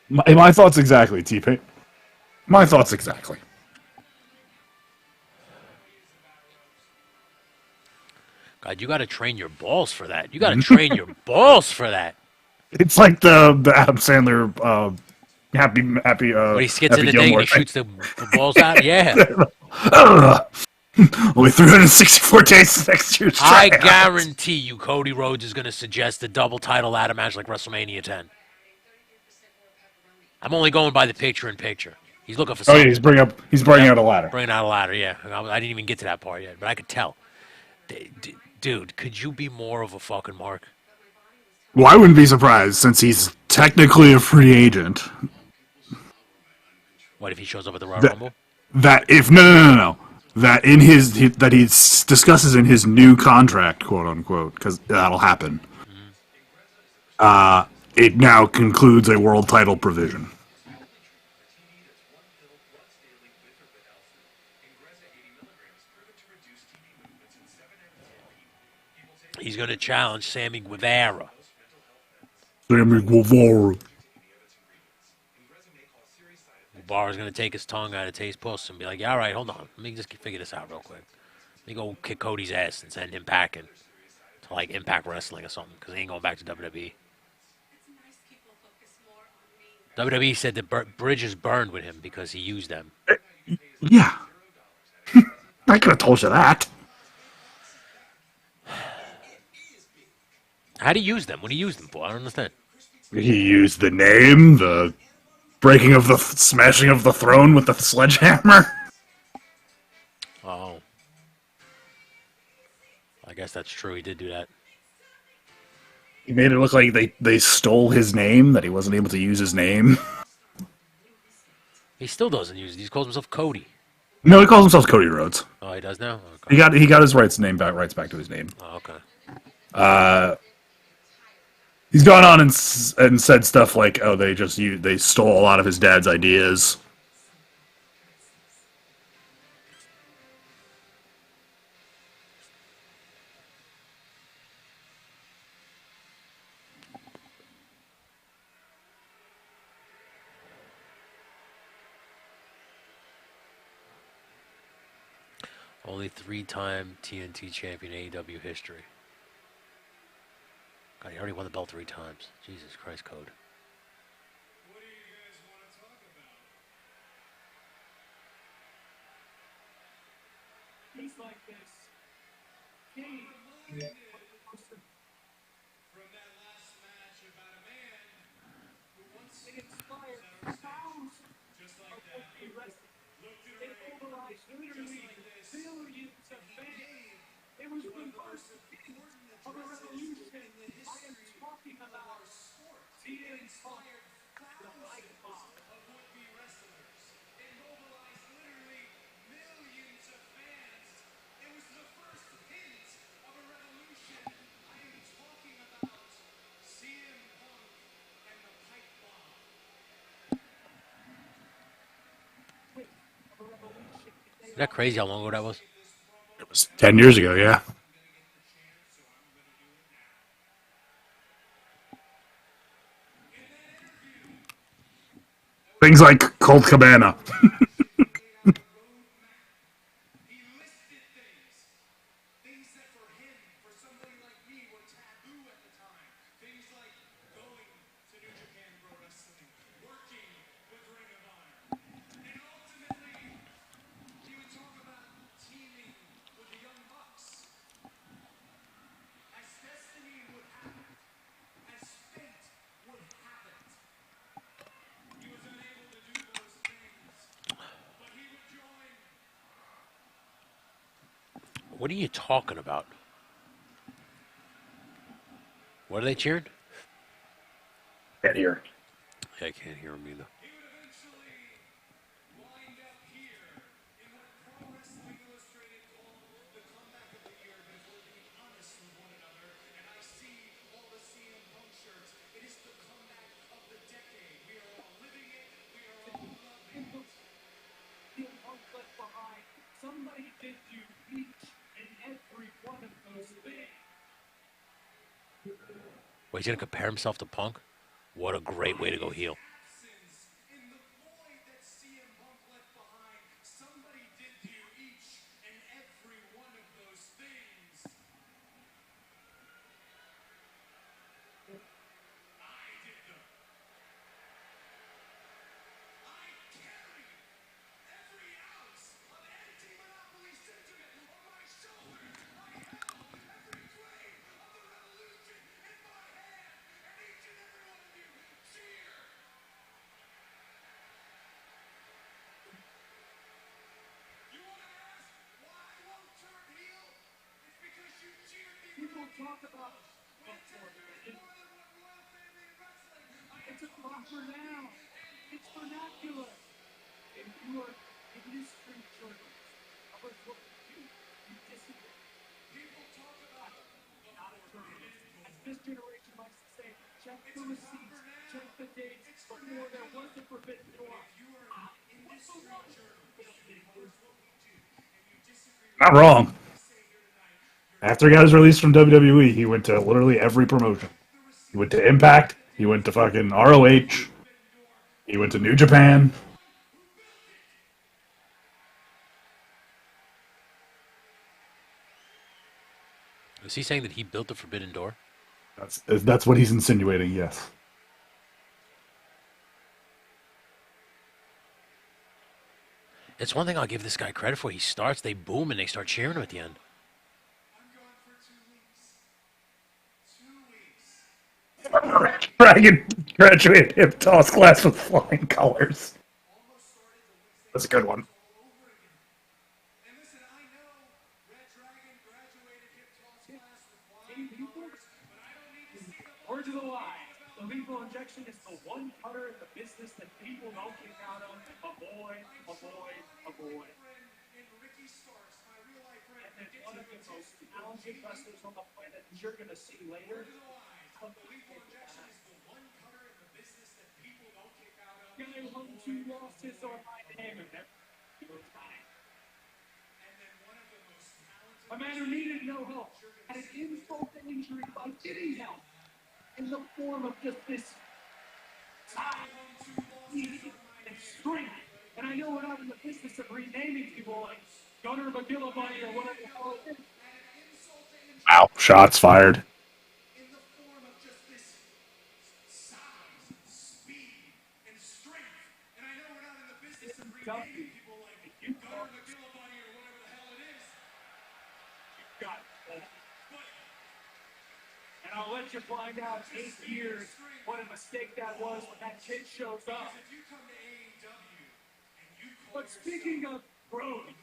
My thoughts exactly, T-Pain. My thoughts exactly. God, you got to train your balls for that. You got to train your balls for that. It's like the Adam Sandler happy When he skits Happy in the thing Gilmore and he shoots the balls out. Yeah. Only 364 days next year. I guarantee you Cody Rhodes is going to suggest a double title ladder match like WrestleMania 10. I'm only going by the picture-in-picture. He's looking for Oh something. yeah, he's bringing out a ladder. Bringing out a ladder, yeah. I didn't even get to that part yet, but I could tell. Dude, could you be more of a fucking mark? Well, I wouldn't be surprised since he's technically a free agent. What if he shows up at the Royal Rumble? That if no. That in that he discusses in his new contract, quote unquote, because that'll happen. It now concludes a world title provision. He's going to challenge Sammy Guevara. Sammy Guevara. Guevara's going to take his tongue out of Tay's puss and be like, yeah, all right, hold on. Let me just figure this out real quick. Let me go kick Cody's ass and send him packing to, like, Impact Wrestling or something, because he ain't going back to WWE. WWE said that bridges burned with him because he used them. Yeah. I could have told you that. How'd he use them? What did he use them for? I don't understand. He used the name, the smashing of the throne with the sledgehammer. Oh. I guess that's true. He did do that. He made it look like they stole his name, that he wasn't able to use his name. He still doesn't use it. He calls himself Cody. No, he calls himself Cody Rhodes. Oh, he does now? Okay. He got his rights back to his name. Oh, okay. He's gone on and said stuff like, "Oh, they stole a lot of his dad's ideas." Only 3-time TNT champion in AEW history. God, he already won the belt 3 times. Jesus Christ, Code. What do you guys want to talk about? He's like this. King. From that last match about a man who once inspired thousands just like that. Looked at a ring just like this. Millions of fans. It was one of the most important addresses in the history of our sport. It inspired thousands of would-be wrestlers. It mobilized literally millions of fans. It was the first hint of a revolution. I am talking about CM Punk and the pipe bomb. Isn't that crazy how long ago that was? It was 10 years ago, yeah. Things like Colt Cabana. He listed things that for him, for somebody like me, were taboo at the time. Things like going to New Japan Pro Wrestling, working with Ring of Honor. And ultimately, he would talk about teaming with the Young Bucks. As destiny would have it, as fate would have it, he was unable to do those things. But he would join. What are you talking about? What are they cheering? Get here. Yeah, I can't hear him either. He would eventually wind up here in what Pro Wrestling Illustrated called the comeback of the year. But if we're being honest with one another, and I see all the CM Punk shirts, it is the comeback of the decade. We are all living it. We are all loving it. CM Punk left behind. Somebody did do each and every one of those things. Wait, he's gonna compare himself to Punk? What a great way to go heel. In the void that CM Punk left behind, somebody did do each and every one of those things. I did them. I carried every ounce of anti-monopoly sentiment on my shoulders. I held every flame of the revolution in my hand, and each and every one of you cheered. You want to ask why I won't turn heel? It's because you cheered me. People talk about when there's more than one royal family in wrestling. It's a proper noun. It's vernacular. If you are industry journalists, I was looking to you disagree. People talk about not a journalist. As this generation likes to say, check the receipts, check the dates, before there was a forbidden door. If you are an industry journalist, Not wrong. After he got his release from WWE, he went to literally every promotion. He went to Impact. He went to fucking ROH. He went to New Japan. Is he saying that he built the Forbidden Door? That's what he's insinuating. Yes. It's one thing I'll give this guy credit for. He starts, they boom, and they start cheering him at the end. I'm gone for 2 weeks. 2 weeks. Dragon graduated hip toss class with flying colors. That's a good one. And listen, I know Red Dragon graduated hip toss class with flying colors, but I don't need to see the Word to the wise. The lethal injection is the one cutter in the business that people don't kick out of. Avoid, avoid, avoid. in Ricky Starks, my real life friend. And then one of the most talented wrestlers on the planet that you're going to see later. The lethal injection is the one cutter in the business that people don't kick out of. Guy won 2 losses on my name and never time. And then one of the most talented. A man who needed no help had an insult to injury by getting help in the form of just this time and strength. And I know we're not in the business of renaming people like Gunner McGillivray or whatever the hell it is. Wow, shots fired. In the form of just this size, speed, and strength. And I know we're not in the business of renaming people like Gunner McGillivray or whatever the hell it is. Got it. And I'll let you find out 8 years what a mistake that was when that kid shows up. If you come to AEW and you call But speaking of Brody,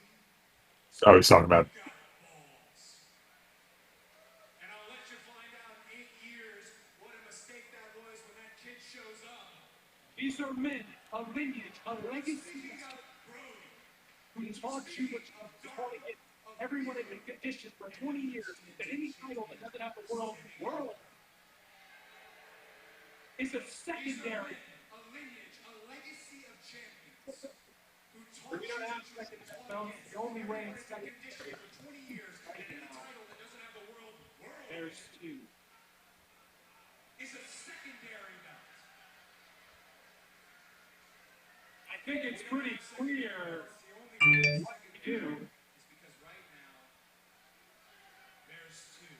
Oh, he's talking about. balls, and I'll let you find out in 8 years what a mistake that was when that kid shows up. these are men, a lineage, a legacy who taught you what everyone has been conditioned for 20 years that any title that doesn't have the world is a secondary. A lineage, a legacy of champions who taught We don't have secondary. The only way it's conditioning for 20 years that any title that doesn't have the world There's two. is a secondary belt. I think it's pretty clear The only way what we do. is because right now there's two.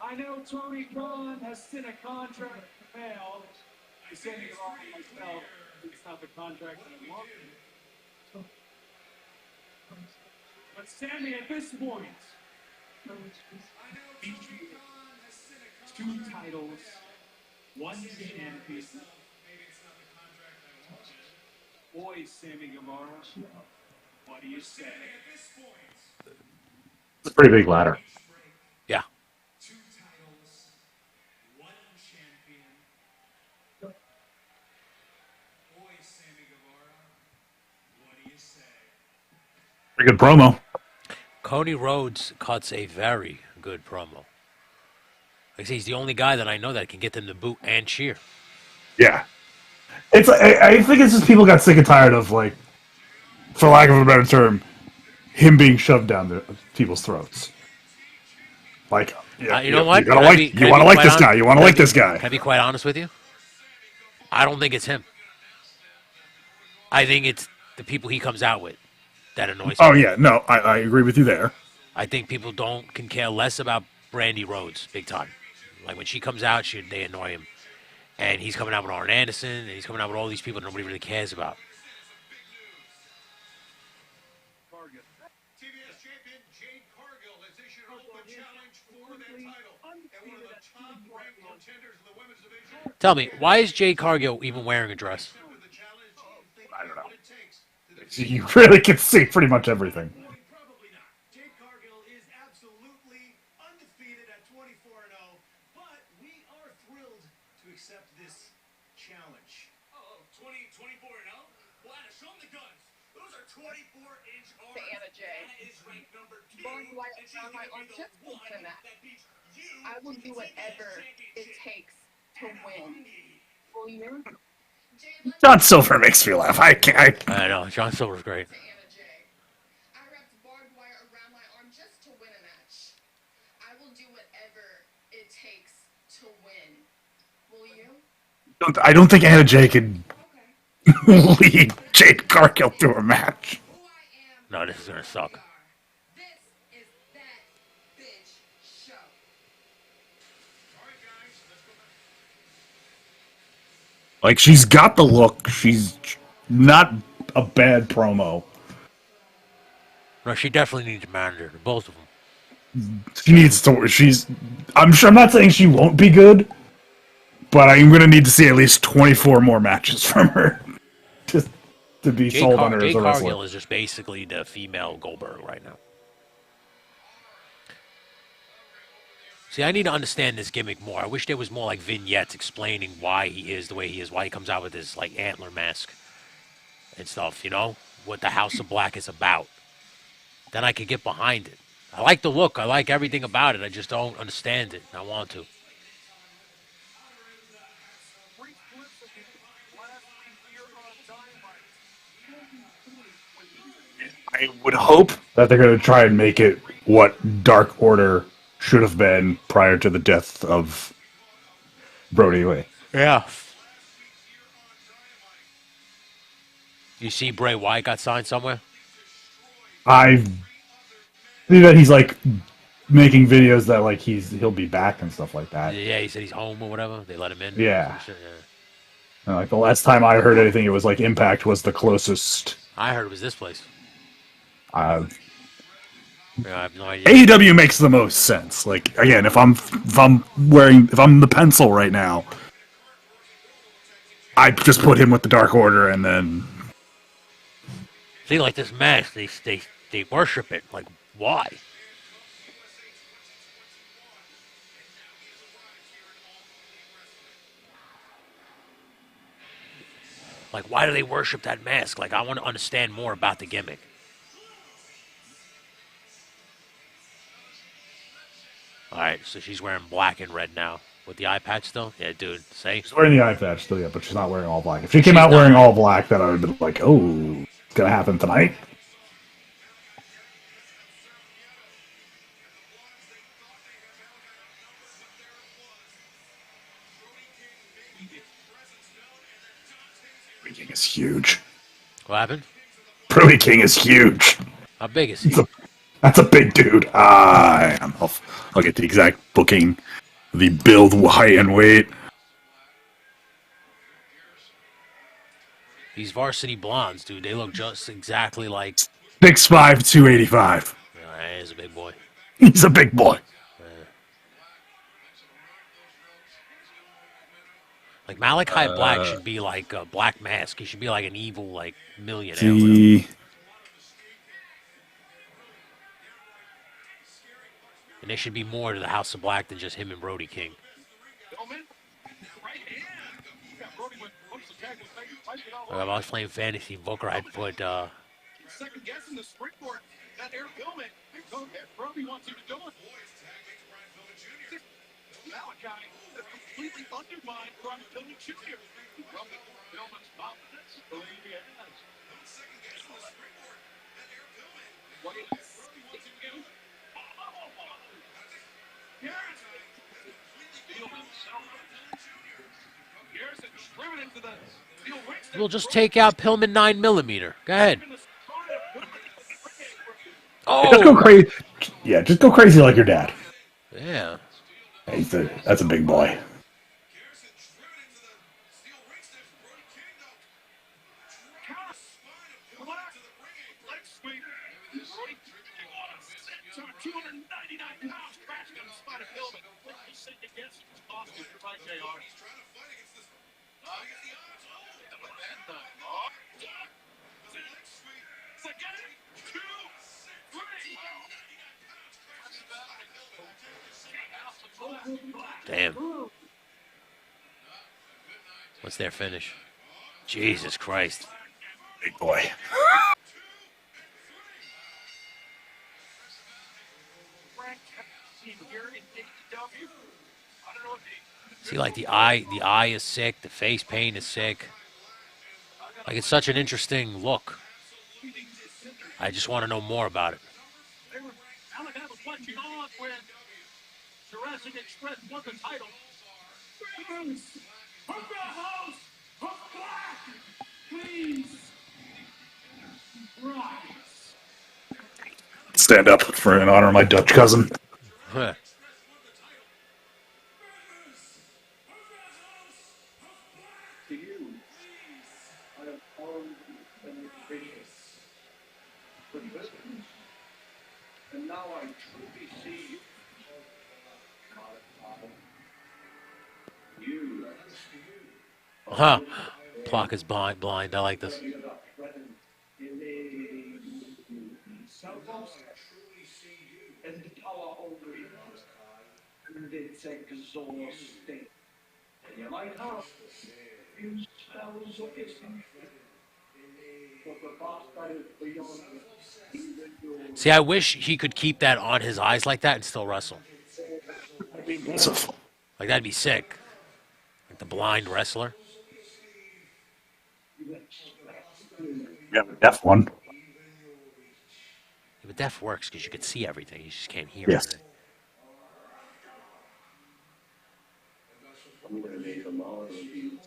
I know Tony Khan has sent a contract in the mail. I sent it off myself. It's not the contract that I want. But Sammy, at this point, I know Tony Khan has sent a 2 titles, 1 champion. maybe it's not the contract I wanted. Boy, Sammy Guevara, what do you say? At this point, It's a pretty big ladder. Yeah. 2 titles, 1 champion. Boy, Sammy Guevara, what do you say? Pretty good promo. Cody Rhodes cuts a very good promo. Like I say, he's the only guy that I know that can get them to boot and cheer. Yeah. I think it's just people got sick and tired of, like, for lack of a better term, him being shoved down people's throats. Like, You know what? You want to like this guy. You want to like this guy. Can I be quite honest with you? I don't think it's him. I think it's the people he comes out with that annoys me. Oh yeah, no, I agree with you there. I think people can care less about Brandy Rhodes, big time. Like when she comes out, they annoy him. And he's coming out with Arn Anderson, and he's coming out with all these people that nobody really cares about. TBS champion Jade Cargill has issued an open challenge for that title. And one of the top-ranked contenders in the women's division. Tell me, why is Jade Cargill even wearing a dress? The challenge, I don't know. what it takes to You really can see pretty much everything. Probably not. Jade Cargill is absolutely undefeated at 24-0, but we are thrilled to accept this challenge. Oh, 24-0? Well, Anna, show them the guns. Those are 24-inch arms. To Anna Jay. Anna is ranked number 2. Barbed wire and she's around my gonna arm be just the to one win that. that beats you I will to do the whatever TBS it takes to win. Will you? John Silver makes me laugh. I can't. I know, John Silver's great. To Anna Jay. I wrapped barbed wire around my arm just to win a match. I will do whatever it takes to win. Will you? I don't think Anna Jay could Okay. lead Jade Cargill to a match. Who I am. No, this is gonna suck. This is that bitch show. All right, guys, let's go back. Like, she's got the look. She's not a bad promo. No, she definitely needs a manager, both of them. She needs to. I'm sure. I'm not saying she won't be good, but I'm going to need to see at least 24 more matches from her to be sold on her as Jade a wrestler. Cargill is just basically the female Goldberg right now. See, I need to understand this gimmick more. I wish there was more like vignettes explaining why he is the way he is, why he comes out with this like antler mask and stuff, you know? What the House of Black is about. Then I could get behind it. I like the look. I like everything about it. I just don't understand it. I want to. Brief glimpse of him last week here on Dynamite. I would hope that they're going to try and make it what Dark Order should have been prior to the death of Brody Lee. Yeah. You see Bray Wyatt got signed somewhere? I see that he's like making videos that like he'll be back and stuff like that. Yeah, he said he's home or whatever. They let him in. Some Yeah. shit, yeah. Like the last time I heard anything, it was like Impact was the closest. I heard it was this place. Uh, Yeah, I have no idea. AEW makes the most sense. Like again, if I'm the pencil right now, I just put him with the Dark Order and then See, like this mask, they worship it. Like, why? Like, why do they worship that mask? Like, I want to understand more about the gimmick. All right, so she's wearing black and red now with the eye patch still. Yeah, dude. See, she's wearing the eye patch still, yeah, but she's not wearing all black. If she came She's out wearing not. all black, then I would have been like, oh, it's gonna happen tonight. Brody King is huge. What happened? Brody King is huge. How big is he? That's a big dude. I'll get the exact booking, the build, height, and weight. These varsity blondes, dude. They look just exactly like. 6'5", 285. He's a big boy. He's a big boy. Like Malachi Black should be like a Black Mask. He should be like an evil, like millionaire. He And there should be more to the House of Black than just him and Brody King. Like, if I was playing fantasy Booker, I'd put. Second guessing the springboard. That air Pillman. Brody wants you to do it. Malachi has completely undermined Ron Pillman Jr. Pillman's confidence. Believe he has. What is Brody wants you to do? We'll just take out Pillman 9mm. Go ahead. just go Oh! crazy. Yeah, just go crazy like your dad. Yeah. That's a big boy. Damn. What's their finish? Jesus Christ. Big boy. See, like the eye is sick. The face paint is sick. Like it's such an interesting look. I just want to know more about it. Malachi was watching on when Jurassic Express won the title. Friends of the House of Black, please rise. Stand up for in honor of my Dutch cousin. Huh. To you, I have always been gracious for business. And now I truly see you. You. Huh. Clock is blind. I like this. And the power over you. And it's exhausting. And you might have few spells of this. But the boss fight is beyond even your See, I wish he could keep that on his eyes like that and still wrestle. Like that'd be sick. Like the blind wrestler. Yeah, deaf one. Yeah, but deaf works because you can see everything. You just can't hear Yes. everything. I'm gonna make a model of you.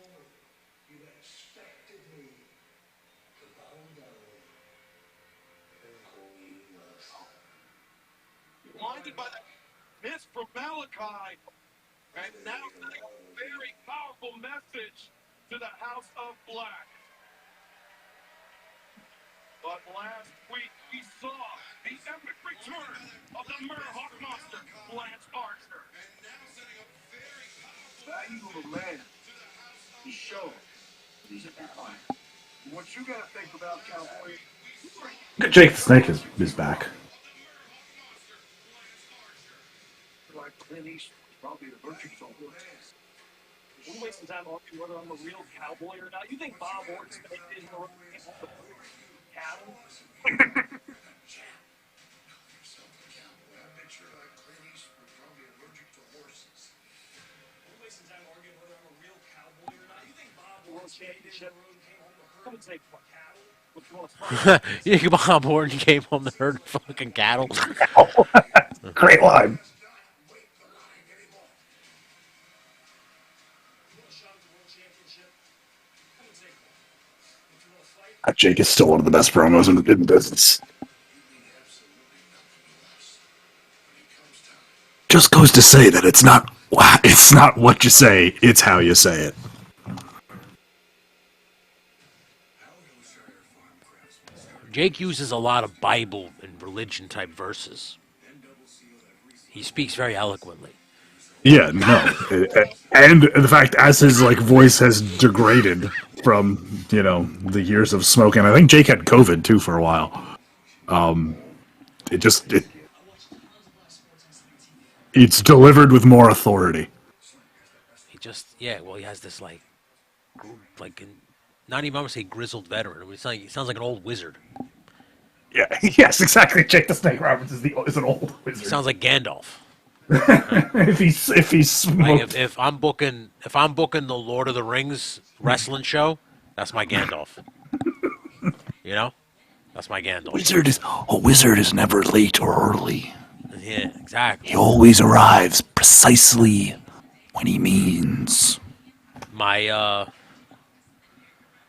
Surrounded by that miss from Malachi. And now sending a very powerful message to the House of Black. But last week we saw the epic return of the Murhawk Monster, Lance Archer. That evil man. He showed he's a fine. What you gotta think about, Cowboy? Jake the Snake is back. Like Clint Eastwood, probably allergic to horses. We're wasting time arguing whether I'm a real cowboy or not. You think Bob Orton is a cattle? World Championship. Come and take one. Which you want to fight? You think Bob Orton came home to herd fucking cattle? Great line. Jake is still one of the best promos in the business. Just goes to say that it's not what you say, it's how you say it. Jake uses a lot of Bible and religion type verses. He speaks very eloquently. Yeah, no, and the fact as his like voice has degraded from the years of smoking. I think Jake had COVID too for a while. It's delivered with more authority. He has this not even I would say grizzled veteran. He sounds like an old wizard. Yeah, yes, exactly. Jake the Snake Roberts is an old He wizard. sounds like Gandalf. if he's smoked. If I'm booking the Lord of the Rings wrestling show, that's my Gandalf. That's my Gandalf. A wizard is never late or early. Yeah, exactly. He always arrives precisely when he means.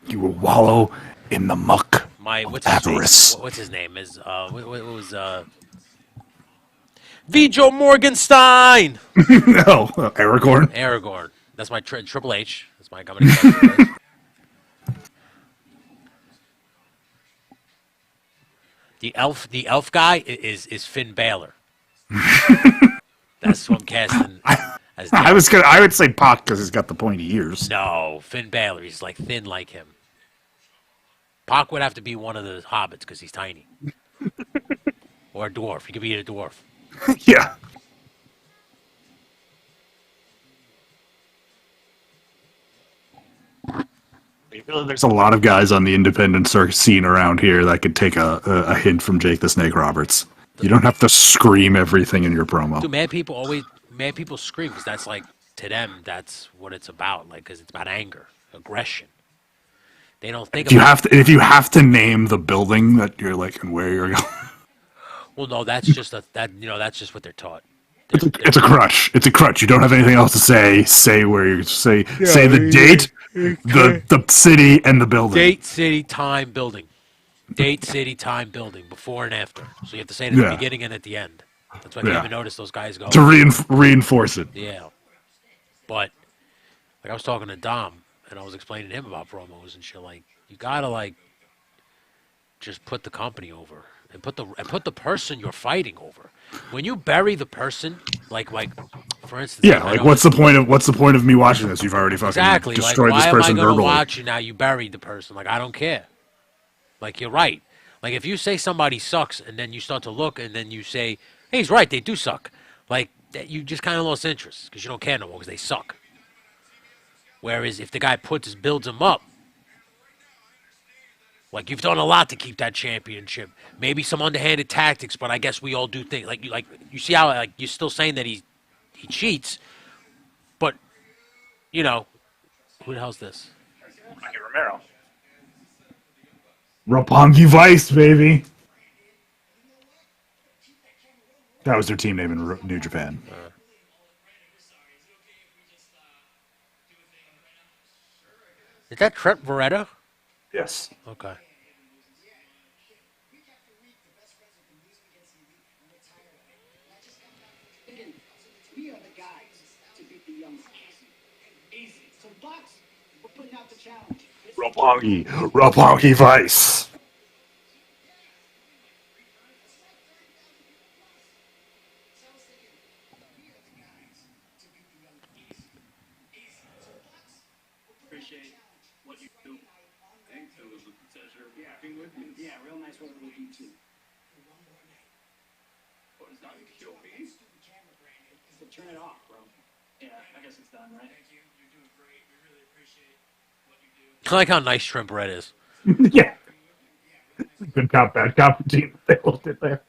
You will wallow in the muck of avarice. What's his name? Is what was Vijo Morgenstein? No, Aragorn. Aragorn. That's my Triple H. That's my company. The elf guy is Finn Balor. That's what I'm casting. I would say Pac because he's got the pointy ears. No, Finn Balor. He's like thin like him. Pac would have to be one of the hobbits because he's tiny. Or a dwarf. He could be a dwarf. Yeah. There's a lot of guys on the independent scene around here that could take a hint from Jake the Snake Roberts. You don't have to scream everything in your promo. Dude, mad people scream because that's like, to them, that's what it's about. Like, because it's about anger, aggression. They don't think if you have to name the building that you're like and where you're going. Well, no, that's just that's just what they're taught. It's a crutch. It's a crutch. You don't have anything else to say. Say where you say the date, the city, and the building. Date, city, time, building. Date, city, time, building. Before and after. So you have to say it at the beginning and at the end. That's why I even notice those guys go to reinforce it. Yeah, but like I was talking to Dom and I was explaining to him about promos and shit. Like you gotta like just put the company over. And put the person you're fighting over. When you bury the person, like for instance, what's the point of me watching this? You've already fucking destroyed this person verbally. Why am I gonna watch you now? You buried the person. Like I don't care. Like you're right. Like if you say somebody sucks and then you start to look and then you say, hey, he's right, they do suck. Like you just kind of lost interest because you don't care no more because they suck. Whereas if the guy builds them up. Like you've done a lot to keep that championship. Maybe some underhanded tactics, but I guess we all do things. Like you see how you're still saying that he cheats, but who the hell's this? Romero. Roppongi Vice, baby. That was their team name in New Japan. Is that Trent Beretta? Yes. Okay. putting out the challenge. Roppongi Vice. Appreciate what you do. Thanks. It was a pleasure working with you. Yeah, real nice working with you too. What is that? Kill me? So turn it off, bro. Yeah, I guess it's done, right? Thank you. You're doing great. We really appreciate what you do. I like how nice Shrimp Red is. Yeah. Good cop, bad cop routine they looked at there.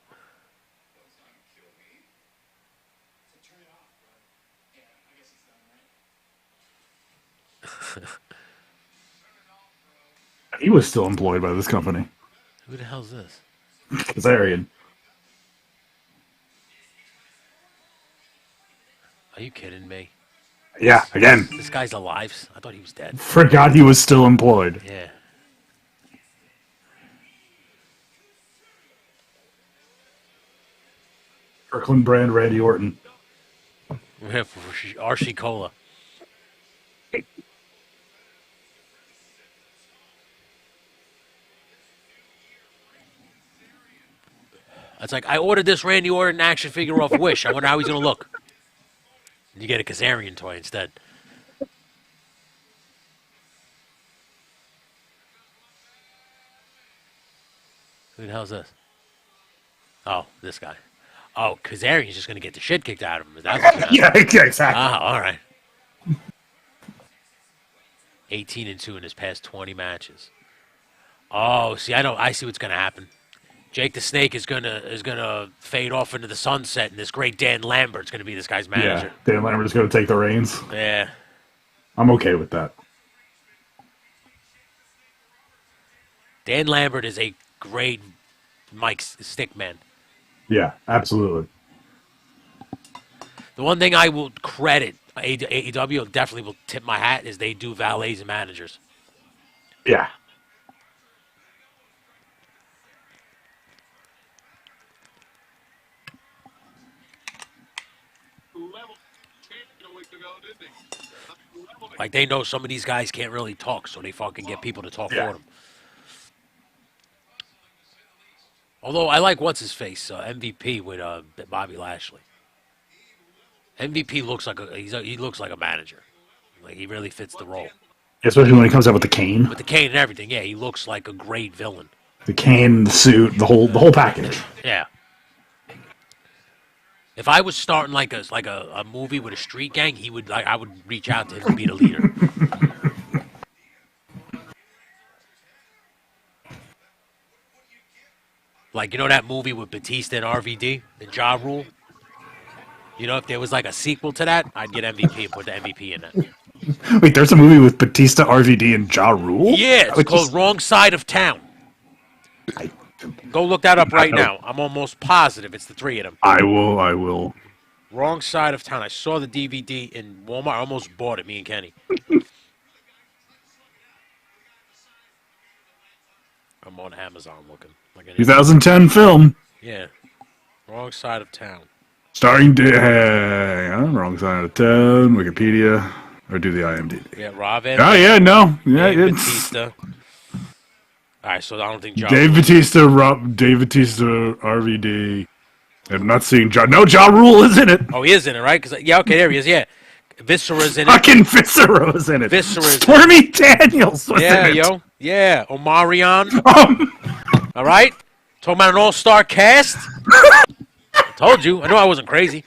He was still employed by this company. Who the hell's this? Kazarian. Are you kidding me? Yeah, again. This guy's alive? I thought he was dead. Forgot he was still employed. Yeah. Kirkland brand Randy Orton. We're here for RC Cola. It's like, I ordered this Randy Orton action figure off Wish. I wonder how he's going to look. And you get a Kazarian toy instead. Who the hell's this? Oh, this guy. Oh, Kazarian's just going to get the shit kicked out of him. That's Yeah, exactly. Ah, all right. 18-2 in his past 20 matches. Oh, see, I see what's going to happen. Jake the Snake is gonna fade off into the sunset, and this great Dan Lambert's gonna be this guy's manager. Yeah, Dan Lambert is going to take the reins. Yeah. I'm okay with that. Dan Lambert is a great mic stick man. Yeah, absolutely. The one thing I will credit AEW, definitely will tip my hat, is they do valets and managers. Yeah. Level 10 a week ago, didn't he? Like, they know some of these guys can't really talk, so they fucking get people to talk Yeah. for them. Although I like what's his face, MVP with Bobby Lashley. MVP looks like he looks like a manager. Like, he really fits the role. Especially when he comes out with the cane. With the cane and everything, yeah, he looks like a great villain. The cane, the suit, the whole package. Yeah. If I was starting like a movie with a street gang, I would reach out to him to be the leader. Like, you know that movie with Batista and RVD and Ja Rule? You know, if there was like a sequel to that, I'd get MVP and put the MVP in it. Wait, there's a movie with Batista, RVD, and Ja Rule? Yeah, it's called Wrong Side of Town. Go look that up right now. I'm almost positive it's the three of them. I will. Wrong Side of Town. I saw the DVD in Walmart. I almost bought it, me and Kenny. I'm on Amazon looking. Like an 2010 film. Yeah. Wrong Side of Town. Starring wrong side of 10, Wikipedia, or do the IMDb. Yeah, Robin. Oh, yeah, no. Yeah, Dave it's... Batista. All right, so I don't think Ja Dave Rule- Batista, RVD. I'm not seeing Ja... No, Ja Rule is in it. Oh, he is in it, right? Cause, yeah, okay, there he is, yeah. Viscera's in it. Fucking Viscera was in it. Viscera's in it. Stormy Daniels was Yeah, in it. yo. Yeah, Omarion. All right? Talking about an all-star cast? I told you. I know I wasn't crazy.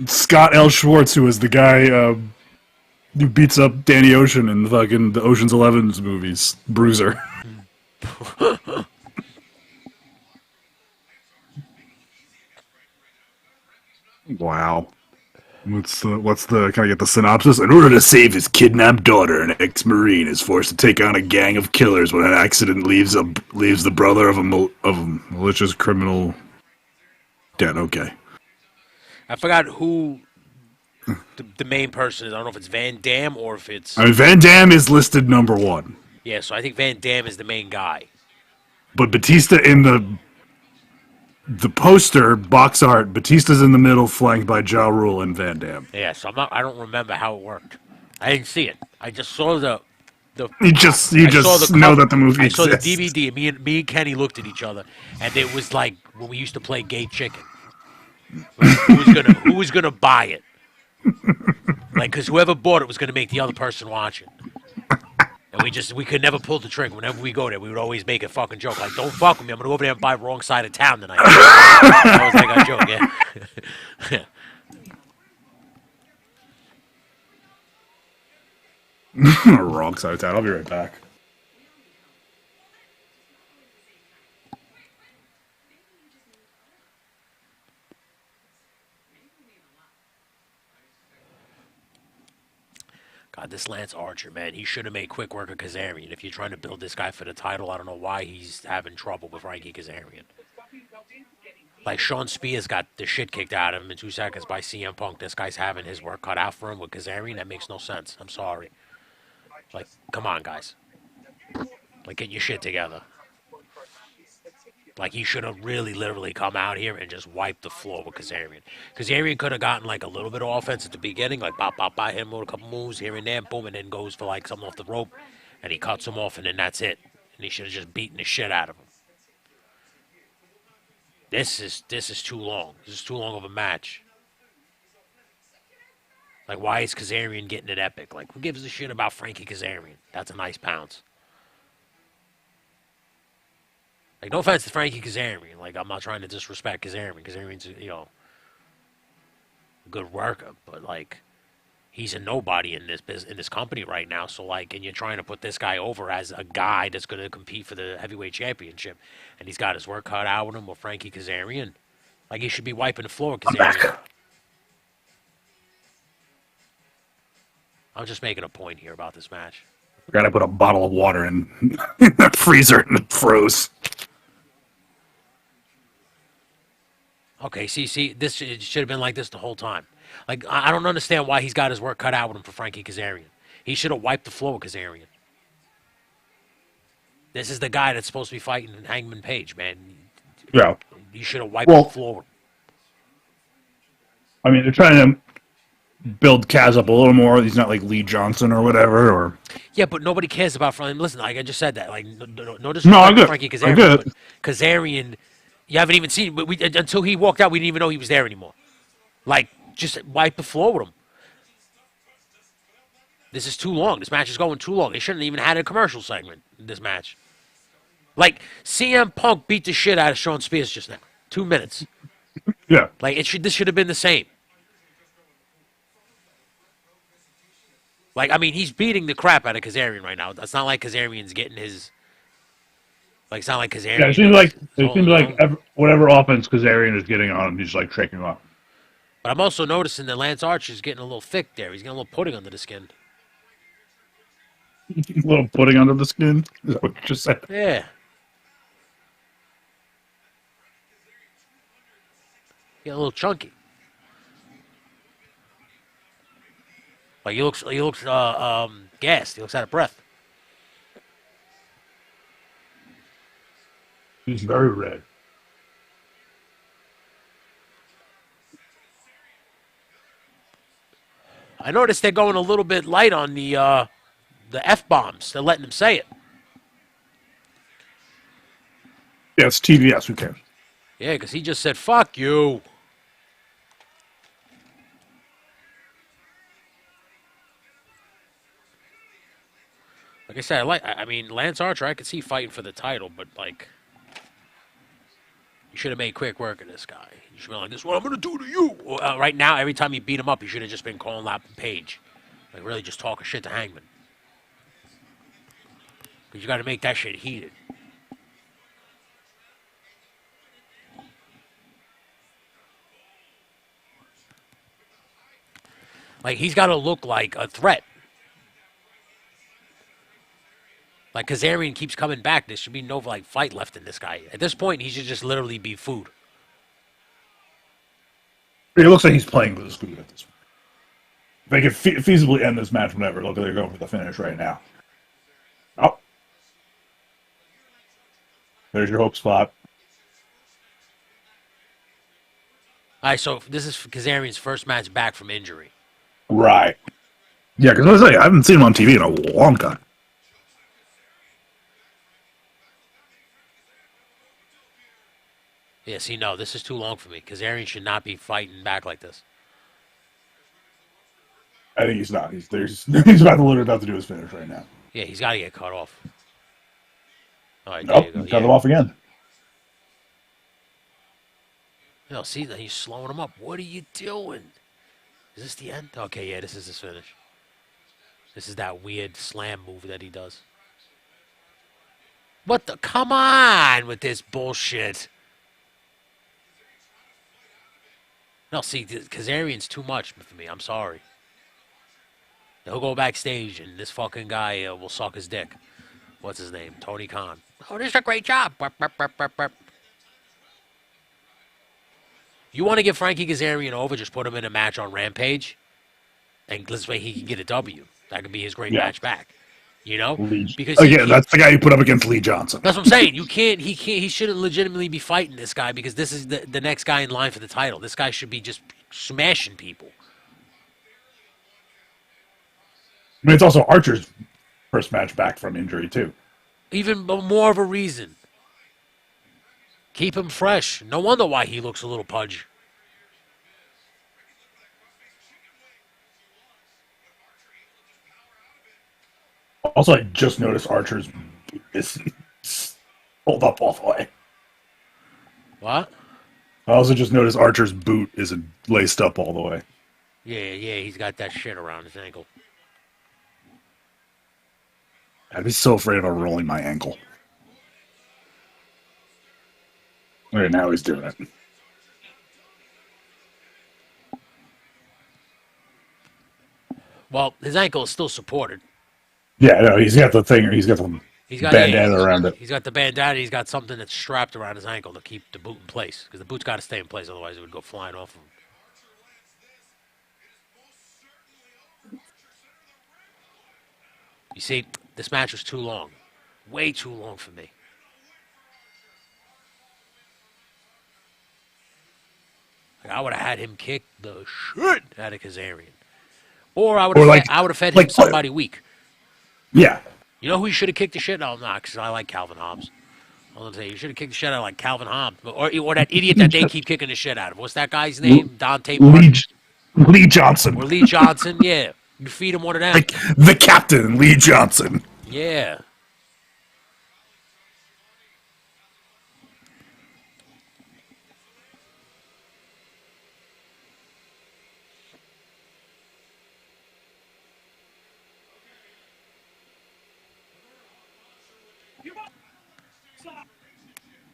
Scott L. Schwartz, who was the guy who beats up Danny Ocean in fucking the Ocean's 11's movies. Bruiser. Wow. What's the can I get the synopsis? In order to save his kidnapped daughter, an ex-marine is forced to take on a gang of killers when an accident leaves the brother of a malicious criminal dead. Okay. I forgot who the main person is. I don't know if it's Van Damme or if it's... I mean, Van Damme is listed number 1. Yeah, so I think Van Damme is the main guy. But Batista in the poster, box art, Batista's in the middle, flanked by Ja Rule and Van Damme. Yeah, so I don't remember how it worked. I didn't see it. I just saw the You just I saw the know cover. that the movie I saw the exists. DVD. Me and Kenny looked at each other, and it was like when we used to play Gay Chicken. Like who was gonna buy it? Like because whoever bought it was gonna make the other person watch it. And we could never pull the trigger. Whenever we go there, we would always make a fucking joke. Like, don't fuck with me. I'm gonna go over there and buy wrong side of town tonight. That was like our joke, yeah. Wrong side of town. I'll be right back. God, this Lance Archer, man, he should have made quick work of Kazarian. If you're trying to build this guy for the title, I don't know why he's having trouble with Frankie Kazarian. Like, Sean Spears got the shit kicked out of him in 2 seconds by CM Punk. This guy's having his work cut out for him with Kazarian. That makes no sense. I'm sorry. Like, come on, guys. Like, get your shit together. Like, he should have really literally come out here and just wiped the floor with Kazarian. Kazarian could have gotten, like, a little bit of offense at the beginning, like, bop, bop, by him with a couple moves here and there, boom, and then goes for, like, something off the rope, and he cuts him off, and then that's it. And he should have just beaten the shit out of him. This is too long. This is too long of a match. Like, why is Kazarian getting it epic? Like, who gives a shit about Frankie Kazarian? That's a nice pounce. Like, no offense to Frankie Kazarian. Like, I'm not trying to disrespect Kazarian. Kazarian's, you know, a good worker. But, like, he's a nobody in this company right now. So, like, and you're trying to put this guy over as a guy that's going to compete for the heavyweight championship. And he's got his work cut out with him with Frankie Kazarian. Like, he should be wiping the floor with Kazarian. I'm just making a point here about this match. Forgot I put a bottle of water in the freezer and it froze. Okay, see, this should have been like this the whole time. Like, I don't understand why he's got his work cut out with him for Frankie Kazarian. He should have wiped the floor with Kazarian. This is the guy that's supposed to be fighting Hangman Page, man. Yeah. You should have wiped the floor with him. I mean, they're trying to build Kaz up a little more. He's not like Lee Johnson or whatever. Or Yeah, but nobody cares about Frankie. Listen, like I just said that. Like, no disrespect No, I to get- Frankie I Kazarian. get it. But Kazarian, you haven't even seen. Until he walked out, we didn't even know he was there anymore. Like, just wipe the floor with him. This is too long. This match is going too long. They shouldn't have even had a commercial segment in this match. Like, CM Punk beat the shit out of Sean Spears just now. 2 minutes. yeah, Like, this should have been the same. Like, I mean, he's beating the crap out of Kazarian right now. It's not like Kazarian's getting his. Like, it's not like Kazarian. yeah. It seems like whatever offense Kazarian is getting on him, he's like shaking off. But I'm also noticing that Lance Archer's getting a little thick there. He's getting a little pudding under the skin. A little pudding under the skin. Is that what you just said? Yeah. Getting a little chunky. Like he looks gassed. He looks out of breath. He's very red. I noticed they're going a little bit light on the F-bombs. They're letting him say it. Yeah, it's TBS. Who cares? Yeah, because he just said, fuck you. Like I said, I mean, Lance Archer, I could see fighting for the title, but, like, you should have made quick work of this guy. You should be like, this is what I'm going to do to you. Right now, every time you beat him up, you should have just been calling out Page. Like, really just talking shit to Hangman. Because you got to make that shit heated. Like, he's got to look like a threat. Like, Kazarian keeps coming back. There should be no, like, fight left in this guy. At this point, he should just literally be food. It looks like he's playing with his food at this point. If they could feasibly end this match whenever, look, they're going for the finish right now. Oh. There's your hope spot. All right, so this is Kazarian's first match back from injury. Right. Yeah, because I was like, I haven't seen him on TV in a long time. Yeah, see, no, this is too long for me. Kazarian should not be fighting back like this. I think he's not. He's about to literally about to do his finish right now. Yeah, he's got to get cut off. All right, there you Nope, go. cut Yeah. him off again. No, see, he's slowing him up. What are you doing? Is this the end? Okay, yeah, this is his finish. This is that weird slam move that he does. What the? Come on with this bullshit. No, see, Kazarian's too much for me. I'm sorry. He'll go backstage and this fucking guy will suck his dick. What's his name? Tony Khan. Oh, this is a great job. Burp, burp, burp, burp, burp. You want to get Frankie Kazarian over, just put him in a match on Rampage, and this way he can get a W. That could be his great Yeah. match back. You know? Lee. Because Again, that's the guy you put up against Lee Johnson. that's what I'm saying. He shouldn't legitimately be fighting this guy because this is the next guy in line for the title. This guy should be just smashing people. I mean, it's also Archer's first match back from injury, too. Even more of a reason. Keep him fresh. No wonder why he looks a little pudge. Also, I just noticed Archer's is pulled up all the way. What? I also just noticed Archer's boot isn't laced up all the way. Yeah, he's got that shit around his ankle. I'd be so afraid of rolling my ankle. Okay, now he's doing it. Well, his ankle is still supported. Yeah, no, he's got the thing. He's got the bandana around it. He's got the bandana. He's got something that's strapped around his ankle to keep the boot in place. Because the boot's got to stay in place, otherwise it would go flying off of him. You see, this match was too long. Way too long for me. Like, I would have had him kick the shit out of Kazarian. Or I would have fed him somebody weak. Yeah. You know who he should have kicked the shit out of? Nah, because I like Calvin Hobbs. I'm going to say, you should have kicked the shit out of like Calvin Hobbs. Or that idiot that they keep kicking the shit out of. What's that guy's name? Dante Martin? Lee Johnson. Or Lee Johnson, yeah. You feed him one of them. Like the captain, Lee Johnson. Yeah.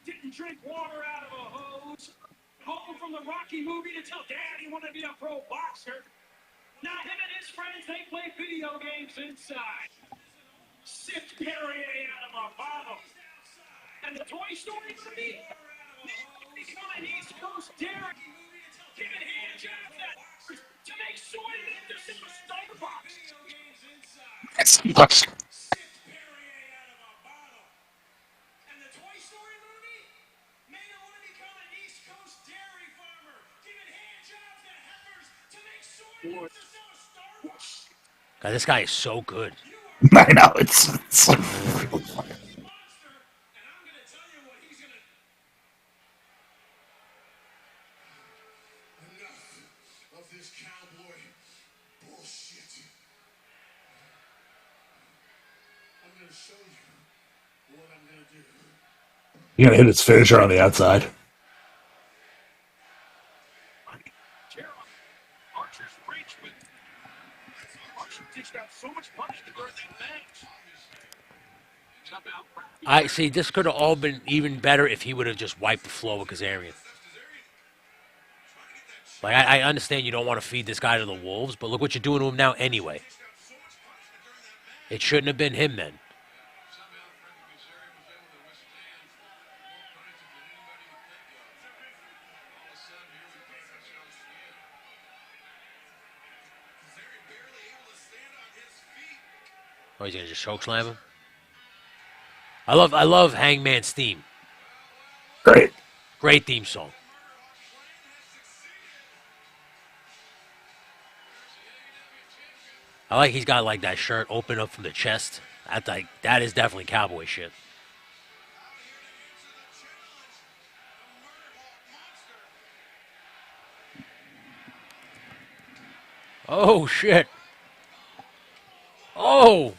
Didn't drink water out of a hose. Home from the Rocky movie to tell Dad he wanted to be a pro boxer. Now him and his friends, they play video games inside. Sipped Perrier out of a bottle. And the Toy Story movie? Becoming East Coast Derek. Giving hand jobs to make sure he didn't just in a Starbucks. Starbucks. God, this guy is so good. I know, it's really funny. Enough of this cowboy bullshit. I'm gonna show you what I'm gonna do. You're gonna hit his finisher on the outside. Archer's reach with Archer dished out so much punishment during that match. I see, this could have all been even better if he would have just wiped the floor with Kazarian. Like, I understand you don't want to feed this guy to the wolves, but look what you're doing to him now anyway. It shouldn't have been him then. Oh, he's gonna just choke slam him. I love Hangman's theme. Great theme song. I like he's got like that shirt open up from the chest. That is definitely cowboy shit. Oh, shit. Oh.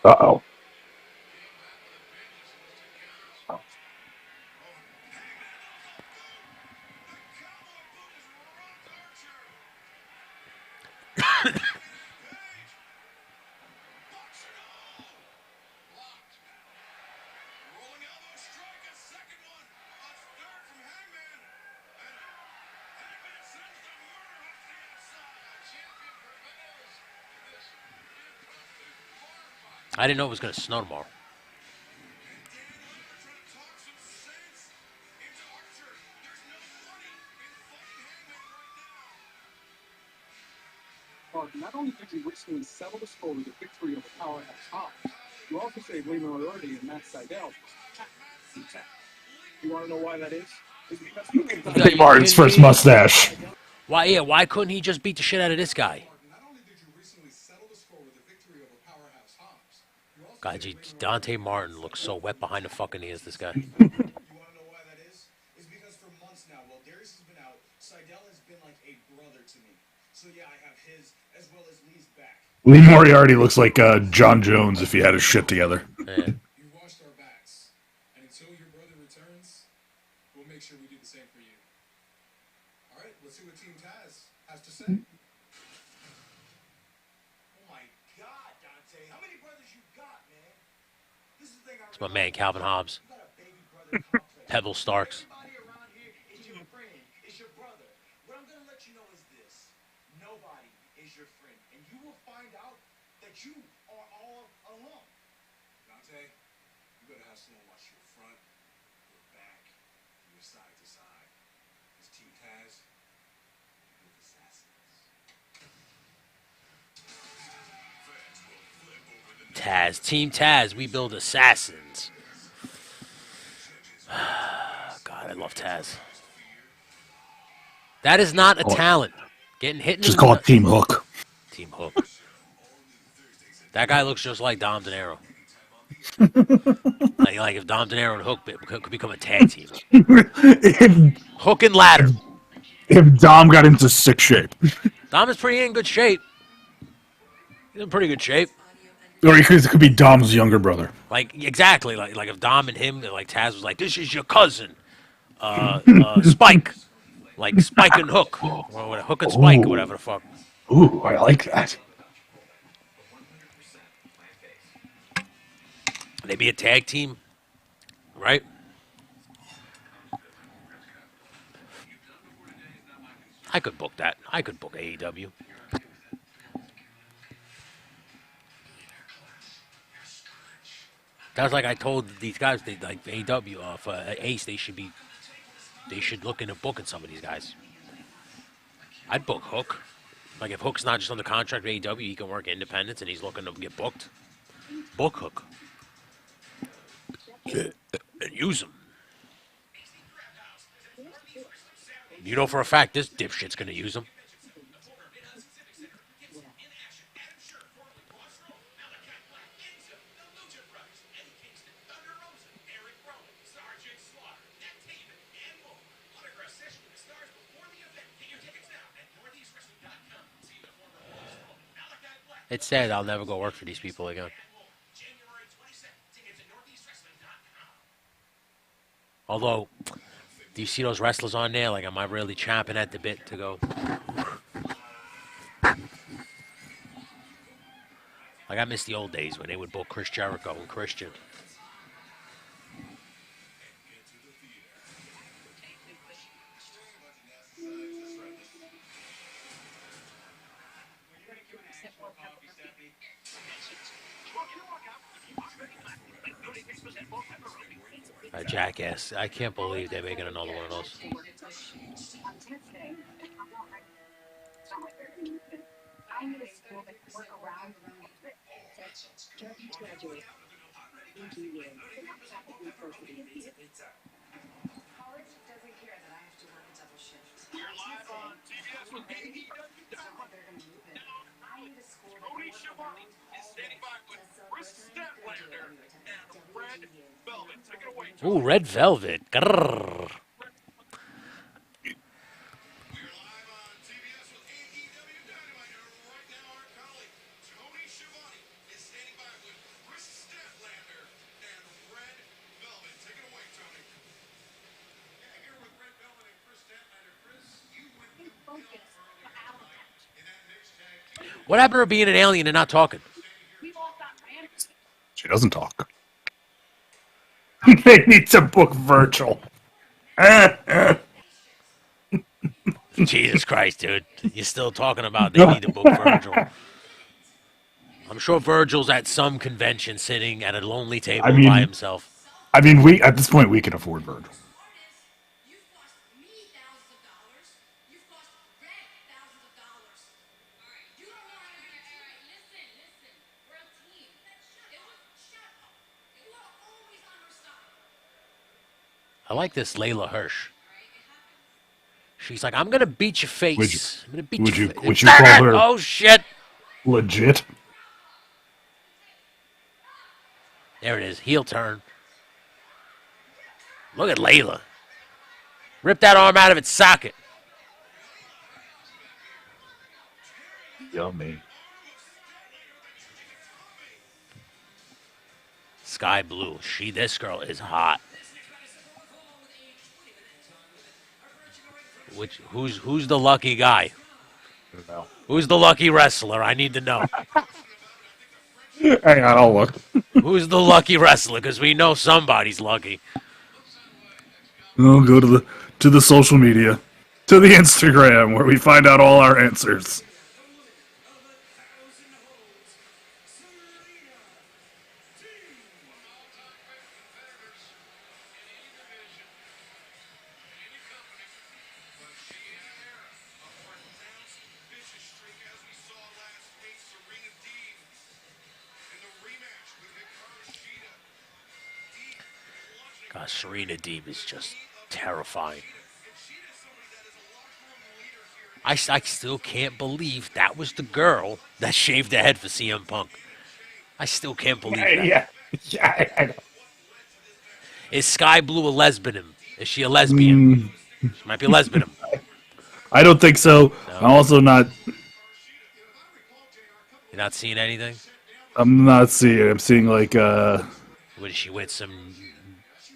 Uh-oh. Rolling elbow strike, a second one, a third from Hangman. And Hangman sends the murder off to the outside. Champion prevails in this impromptu bar fight. I didn't know it was going to snow tomorrow. And Dan Lambert trying to talk some sense into Archer. There's no money in fighting Hangman right now. Not only did you recently settle the score with a victory over Powerhouse Hobbs, you also saved Lee Moriarty and Matt Sydal. You want to know why that is? It's because he was Yeah, Dave Martin's kidding first me? mustache. Why couldn't he just beat the shit out of this guy? Not only did you recently settle the score with a victory over Powerhouse Hobbs, you also God, gee, Dante Martin looks so wet behind the fucking ears, this guy. You want to know why that is? It's because for months now, while Darius has been out, Sydal has been like a brother to me. So yeah, I have his as well as Lee's back. Lee Moriarty looks like John Jones if he had his shit together. Yeah. You washed our backs, and until your brother returns, we'll make sure we do the same for you. All right, let's see what Team Taz has to say. Oh my God, Dante, how many brothers you got, man? This is the thing I It's my man, Calvin Hobbs. You got a baby brother complex. Pebble Starks. Everybody around here is your friend, is your brother. What I'm gonna let you know is this: nobody is your friend, and you will find out that you are all alone. Dante, you better have someone watch your front, your back, and your side to side. This Team Taz, you're assassins. Taz. Team Taz. We build assassins. God, I love Taz. That is not a talent. Getting hit in Just the call it Team Hook. Team Hook. That guy looks just like Dom De Niro. like if Dom De Niro and Hook could become a tag team. if, Hook and ladder. if Dom got into sick shape. Dom is pretty in good shape. He's in pretty good shape. Or it could be Dom's younger brother. Like exactly, like if Dom and him, like Taz was like, "This is your cousin, Spike," like Spike and Hook, or Hook and Spike, or whatever the fuck. Ooh, I like that. They be a tag team, right? I could book that. I could book AEW. That's like I told these guys, they like AEW, for Ace, they should look into booking some of these guys. I'd book Hook. Like if Hook's not just under contract with AEW, he can work independence and he's looking to get booked. Book Hook. And use him. You know for a fact this dipshit's gonna use him. It's sad I'll never go work for these people again. Although, do you see those wrestlers on there? Like, am I really champing at the bit to go? Like, I miss the old days when they would book Chris Jericho and Christian. Jackass. I can't believe they're making another one of those. College doesn't care that I have to work a double shift. You're live on CBS with AEW Dynamite. They're going to move it. I need a school that Tony works Schiavone around is standing by with Chris Statlander and Red Velvet. Take it away, Ooh, Red Velvet. Grrr. Red What happened to her being an alien and not talking? She doesn't talk. They need to book Virgil. Jesus Christ, dude. You're still talking about they need to book Virgil. I'm sure Virgil's at some convention sitting at a lonely table by himself. I mean, we at this point we can afford Virgil. You've cost me thousands of dollars. You've cost Red thousands of dollars. All right. You don't know how to be a team. All right, listen. We're a team. Shut up. You are always on her side. I like this Layla Hirsch. She's like, I'm gonna beat your face. I'm gonna beat your face. Would you call her Oh shit! legit? There it is. Heel turn. Look at Layla. Rip that arm out of its socket. Yummy. Sky Blue. This girl is hot. Who's the lucky guy? No. Who's the lucky wrestler? I need to know. Hang on, I'll look. Who's the lucky wrestler? Because we know somebody's lucky. We'll go to the social media, to the Instagram, where we find out all our answers. God, Serena Deeb is just terrifying. I still can't believe that was the girl that shaved her head for CM Punk. I still can't believe that. Yeah, I know. Is Sky Blue a lesbian? Is she a lesbian? She might be a lesbian. I don't think so. No. I'm also not. You're not seeing anything? I'm not seeing it. I'm seeing like What is she with? Some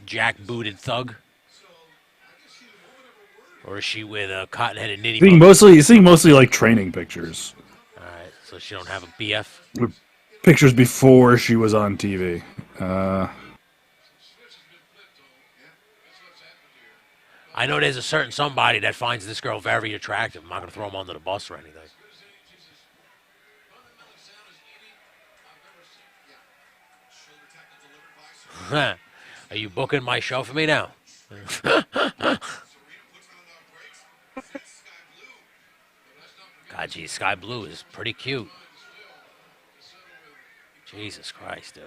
jack-booted thug? Or is she with a cotton-headed nitty seeing mostly like training pictures. Alright, so she don't have a BF? Pictures before she was on TV. I know there's a certain somebody that finds this girl very attractive. I'm not going to throw him under the bus or anything. Are you booking my show for me now? God, geez, Sky Blue is pretty cute. Jesus Christ, dude.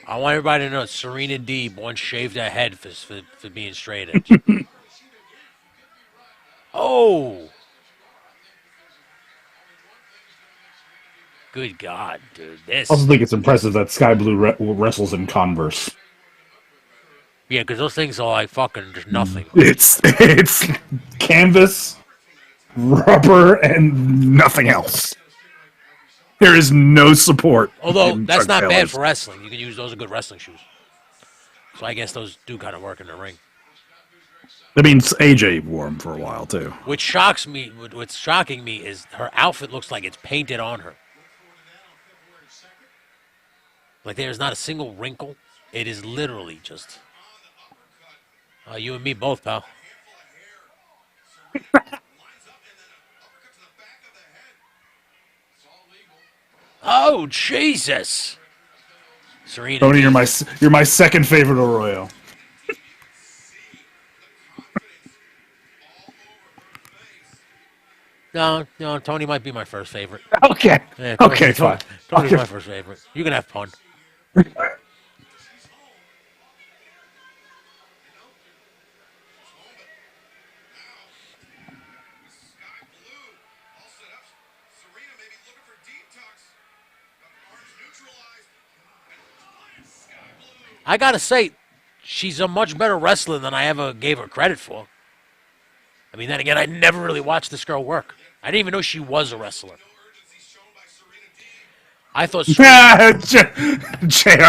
I want everybody to know Serena Deeb once shaved her head for being straight edge. Oh! Good God, dude. This. I also think it's impressive that Sky Blue wrestles in Converse. Yeah, because those things are like fucking just nothing. It's canvas, rubber, and nothing else. There is no support. Although, in that's Chuck not bad Taylor's. for wrestling. You can use those are good wrestling shoes. So I guess those do kind of work in the ring. I mean, AJ wore them for a while, too. What's shocking me is her outfit looks like it's painted on her. Like there's not a single wrinkle. It is literally just... you and me both, pal. Oh, Jesus! Serena. Tony, you're my second favorite Arroyo. No, Tony might be my first favorite. Okay. Yeah, Okay, fine. Tony's my first favorite. You can have fun. I gotta say, she's a much better wrestler than I ever gave her credit for. I mean, then again, I never really watched this girl work. I didn't even know she was a wrestler. I thought... JR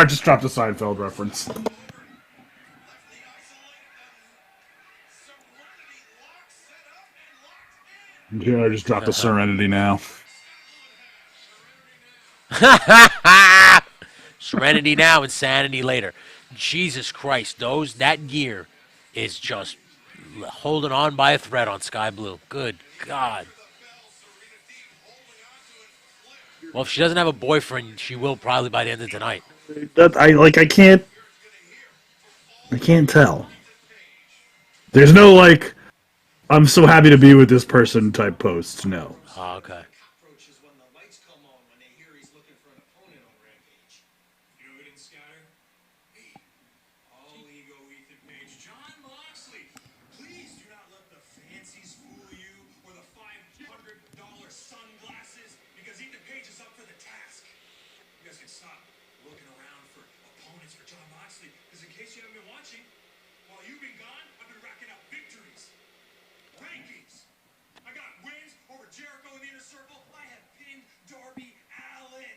just dropped a Seinfeld reference. I just dropped a Serenity now. Serenity now, insanity later. Jesus Christ, that gear is just holding on by a thread on Sky Blue. Good God. Well, if she doesn't have a boyfriend, she will probably by the end of tonight. That I can't tell. There's no like I'm so happy to be with this person type post. No. Oh, okay. Approaches when the lights come on when they hear he's looking for an opponent on Rampage. You know who didn't scatter? Me. All ego Ethan Page. John Moxley. Please do not let the fancies fool you or the $500 sunglasses because Ethan Page is up for the task. You guys can stop looking around for opponents for John Moxley because in case you haven't been watching, while you've been gone, I've been racking up victories. Rankings. I got wins over Jericho in the Inner Circle. I have pinned Darby Allin.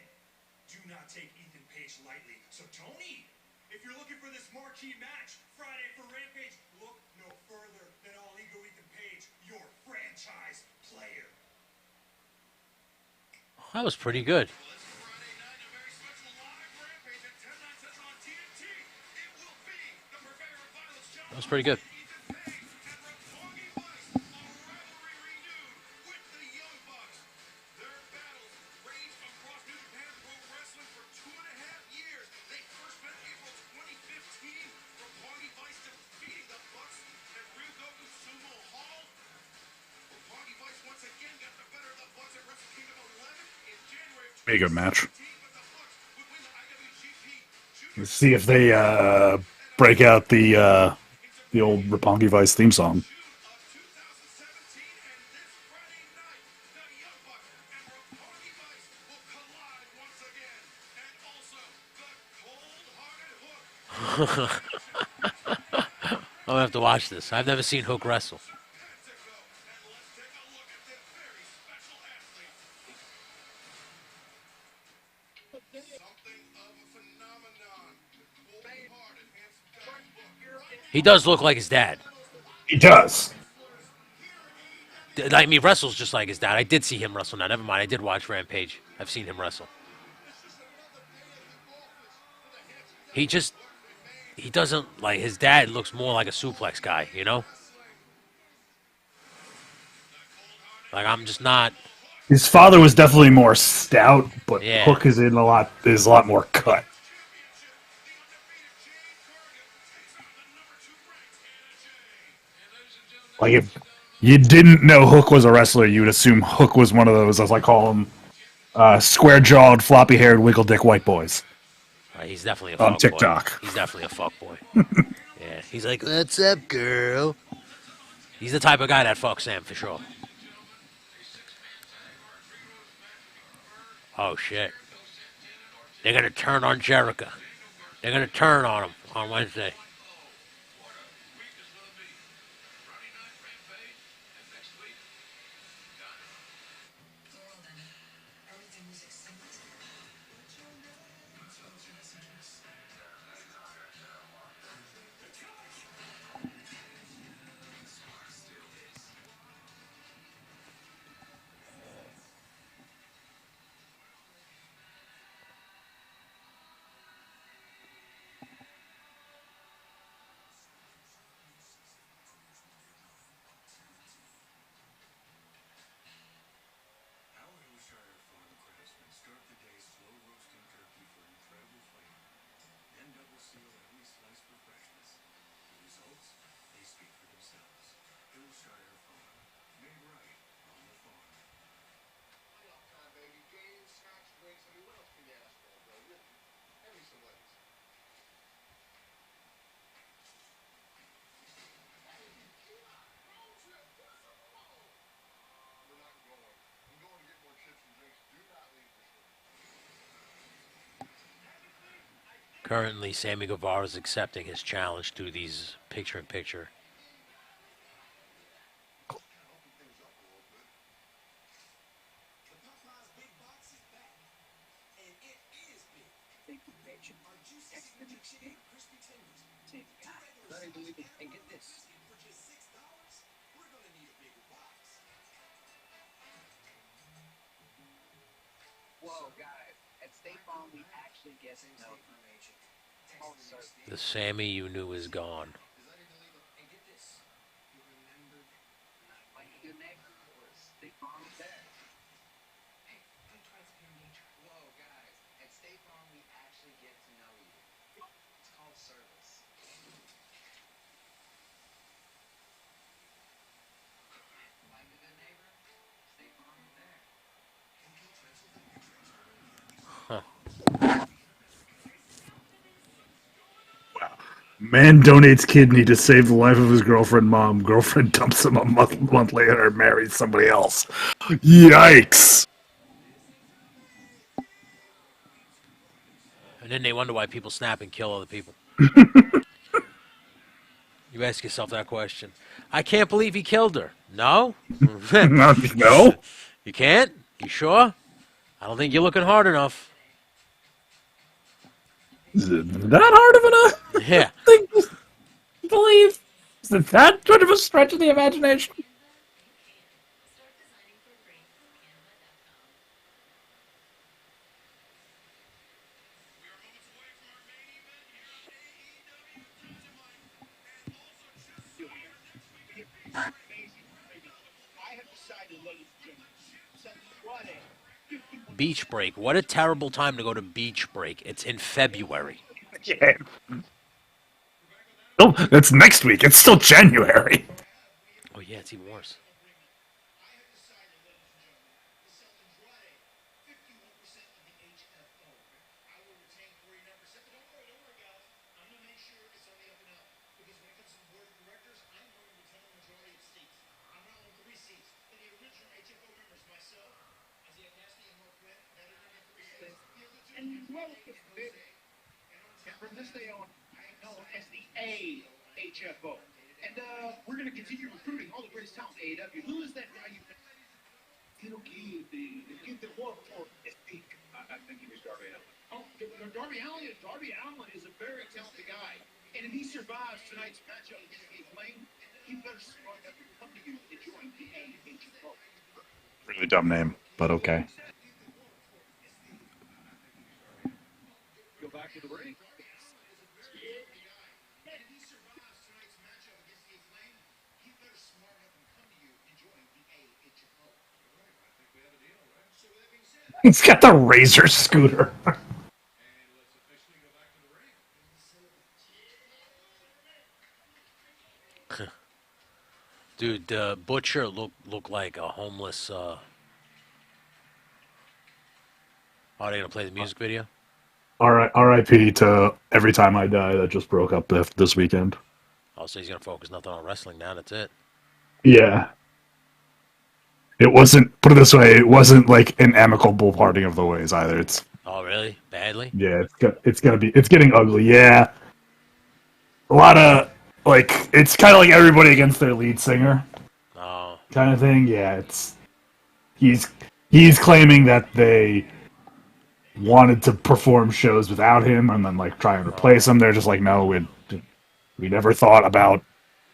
Do not take Ethan Page lightly. So Tony, if you're looking for this marquee match Friday for Rampage, look no further than All Ego Ethan Page, your franchise player. That was pretty good. Friday night, a very special live Rampage at 10, 9 Central on TNT. It will be the purveyor of violence, John That was pretty good. Ethan Page and Roppongi Vice, a rivalry renewed with the Young Bucks. Their battles ranged across New Japan Pro Wrestling for 2.5 years. They first met April 2015. Roppongi Vice defeating the Bucks at Ryugoku Sumo Hall. Roppongi Vice once again got the better of the Bucks at Wrestle Kingdom 11 in January of Be a good match. 2017, but the Bucks would win the IWGP Junior Let's see if they break out the old Roppongi Vice theme song. June of 2017, and this Friday night, the Young Bucks and Roppongi Vice will collide once again. And also, the cold-hearted Hook. I'm gonna have to watch this. I've never seen Hook wrestle. Mexico. And let's take a look at this very special athlete. Something of a phenomenon. Cold-hearted, handsome guy. He does look like his dad. He does. I mean, wrestles just like his dad. I did see him wrestle. Now, never mind. I did watch Rampage. I've seen him wrestle. He doesn't like his dad. Looks more like a suplex guy, you know. Like I'm just not. His father was definitely more stout, but Yeah. Hook is a lot more cut. Like if you didn't know Hook was a wrestler, you would assume Hook was one of those, as I call them, square-jawed, floppy-haired, wiggle-dick white boys He's definitely a on fuck TikTok. boy. He's definitely a fuck boy. Yeah. He's like, "What's up, girl?" He's the type of guy that fucks Sam for sure. Oh shit. They're gonna turn on Jericho. They're gonna turn on him on Wednesday. Currently, Sammy Guevara is accepting his challenge to these picture-in-picture. The Sammy you knew is gone. Huh. Man donates kidney to save the life of his girlfriend. Mom. Girlfriend dumps him a month later and marries somebody else. Yikes! And then they wonder why people snap and kill other people. You ask yourself that question. I can't believe he killed her. No? No? You can't? You sure? I don't think you're looking hard enough. Is it that hard of Yeah. a thing to believe? Is it that good of a stretch of the imagination? We are moments away from our main event here on AEW Dynamite. And also just so for next week on Beach Break, I have decided, ladies and gentlemen, since Friday, Beach break. What a terrible time to go to beach break. It's in February. Yeah. Oh, that's next week. It's still January. Oh, yeah, it's even worse. I have decided, ladies and gentlemen, to sell Andrade 51% of the HFO. I will retain 49%, but don't worry, guys. I'm going to make sure it's on the up and up. Because when it comes to the board of directors, I'm going to retain the majority of seats. I'm going to own 3 seats. And the original HFO members, myself, Isaiah Cassidy, and Mark Quinn, that are in the 3 seats. The other 2, and well, Jose. And on top from of this that, day on, I have known as decided the AHFO. And we're going to continue recruiting all the greatest talent in AEW. Who is that guy you think? It'll give the world for this week. I think he was Darby Allin. Oh, Darby Allin. Darby Allin is a very talented guy. And if he survives tonight's matchup against Keith Lane, he better start up and come to you and join the AHFO. Really dumb name, but okay. Go back to the ring. And if he survives tonight's matchup against Keith Lane, he better smart enough and come to you and join the AHFO. All right, I think we have a deal, right? So with that being said, He's got the razor scooter. and let's officially go back to the ring. Dude, Butcher looked like a homeless. Are they going to play the music video? R.I.P. to Every Time I Die that just broke up this weekend. I'll say he's going to focus nothing on wrestling now. That's it. Yeah. It wasn't, put it this way, it wasn't like an amicable parting of the ways either. It's, Oh, really? Badly? yeah, it's getting ugly. Yeah. A lot of, like, it's kind of like everybody against their lead singer Oh. kind of thing. Yeah, he's, he's claiming that they wanted to perform shows without him and then like try and replace him. They're just like, no, we never thought about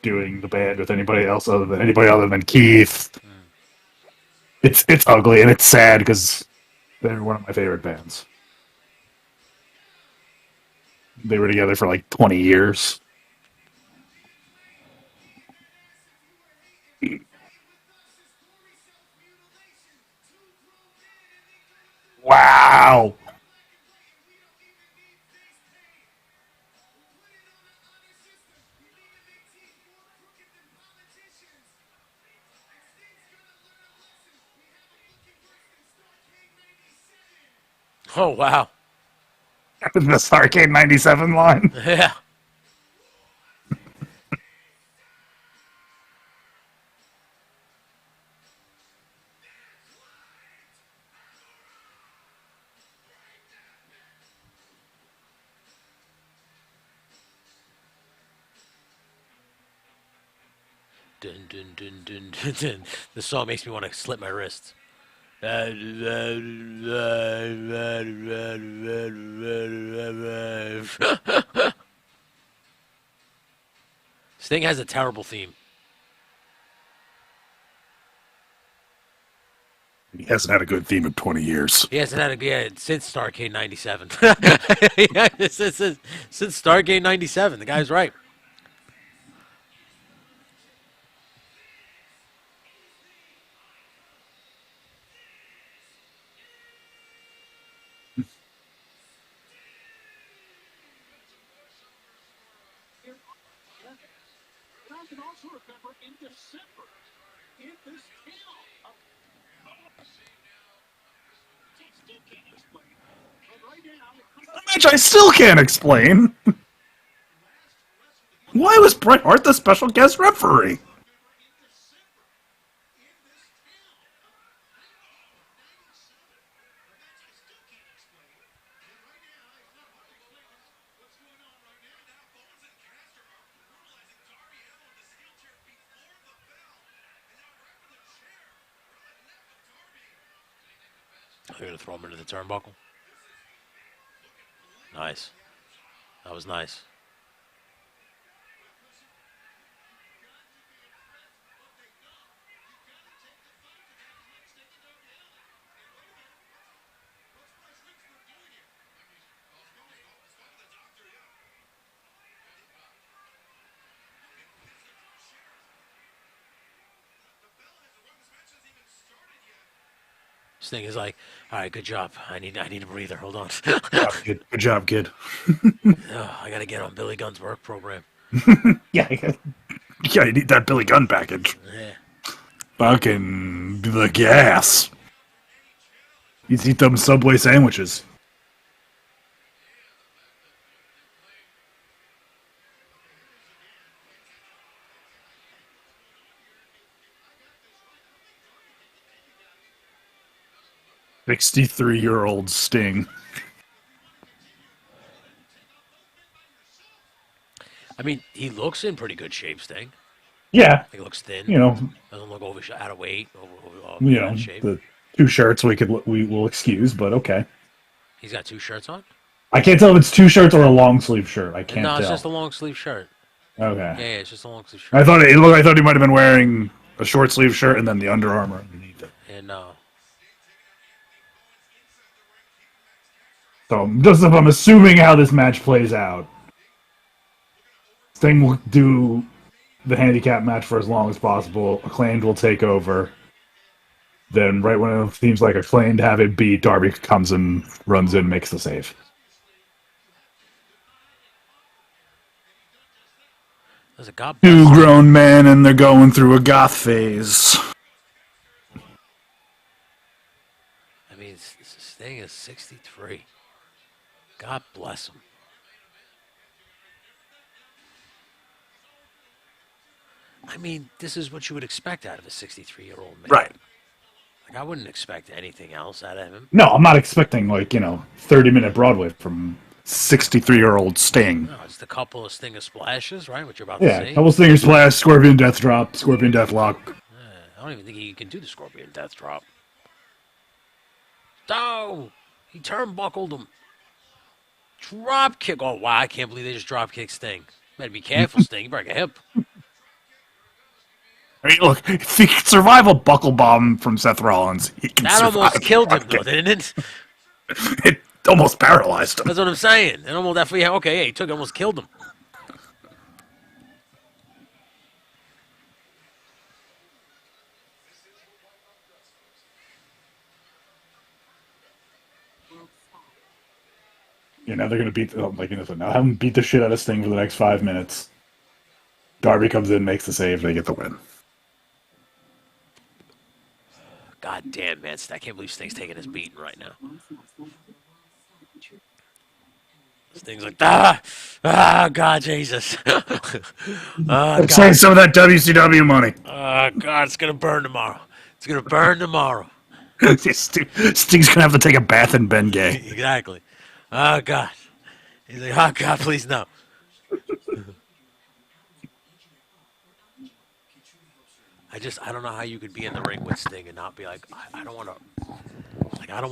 doing the band with anybody other than Keith. It's ugly and it's sad because they're one of my favorite bands. They were together for like 20 years. Wow. Oh, wow. The Starcade 97 line. Yeah. Dun, dun, dun, dun, dun, dun. This song makes me want to slip my wrists. Sting has a terrible theme. He hasn't had a good theme in 20 years. He hasn't had since Starrcade '97. Yeah, since Starrcade '97, the guy's right. And I can also remember in December, in this town, I still can't explain. But right now, it comes A match I still can't explain. Why was Bret Hart the special guest referee? They're gonna throw him into the turnbuckle. Nice. That was nice. Sting is like, all right, good job. I need a breather. Hold on. Good job, kid. Oh, I gotta get on Billy Gunn's work program. Yeah, you need that Billy Gunn package. Yeah. Fucking the gas. You eat them Subway sandwiches. "63-year-old Sting." I mean, he looks in pretty good shape, Sting. Yeah, He looks thin. you know, Doesn't look out of weight, you out know, of shape. the 2 shirts we will excuse, but okay. He's got 2 shirts on. I can't tell if it's 2 shirts or a long sleeve shirt. I can't No, tell. it's just a long sleeve shirt. Okay. Yeah, it's just a long sleeve shirt. I thought he might have been wearing a short sleeve shirt and then the Under Armour underneath it. And So just if I'm assuming how this match plays out, Sting will do the handicap match for as long as possible. Acclaimed will take over. Then, right when it seems like Acclaimed have it beat, Darby comes and runs in, makes the save. there's a god. 2 grown men and they're going through a goth phase. I mean, Sting is 63. God bless him. I mean, this is what you would expect out of a 63-year-old man. Right. Like, I wouldn't expect anything else out of him. No, I'm not expecting 30-minute Broadway from 63-year-old Sting. No, it's the couple of Stinger splashes, right? What you're about Yeah, to see. double Stinger Splash, Scorpion Death Drop, Scorpion Death Lock. I don't even think he can do the Scorpion Death Drop. Oh, he turnbuckled him. Drop kick. Oh, wow, I can't believe they just drop kicked Sting. Better be careful, Sting. You break a hip. I mean, look, if he can survive a buckle bomb from Seth Rollins, he can That survive almost killed him, a though, didn't it? It almost paralyzed him. That's what I'm saying. It almost definitely, okay, yeah, he took it, almost killed him. Now they're going to beat, now have him beat the shit out of Sting for the next 5 minutes. Darby comes in, makes the save, they get the win. God damn, man. I can't believe Sting's taking his beating right now. Sting's like, God, Jesus. I'm saving some of that WCW money. God, it's going to burn tomorrow. It's going to burn tomorrow. Sting's going to have to take a bath in Bengay. Exactly. Oh, God. He's like, oh, God, please no. I don't know how you could be in the ring with Sting and not be like, I don't want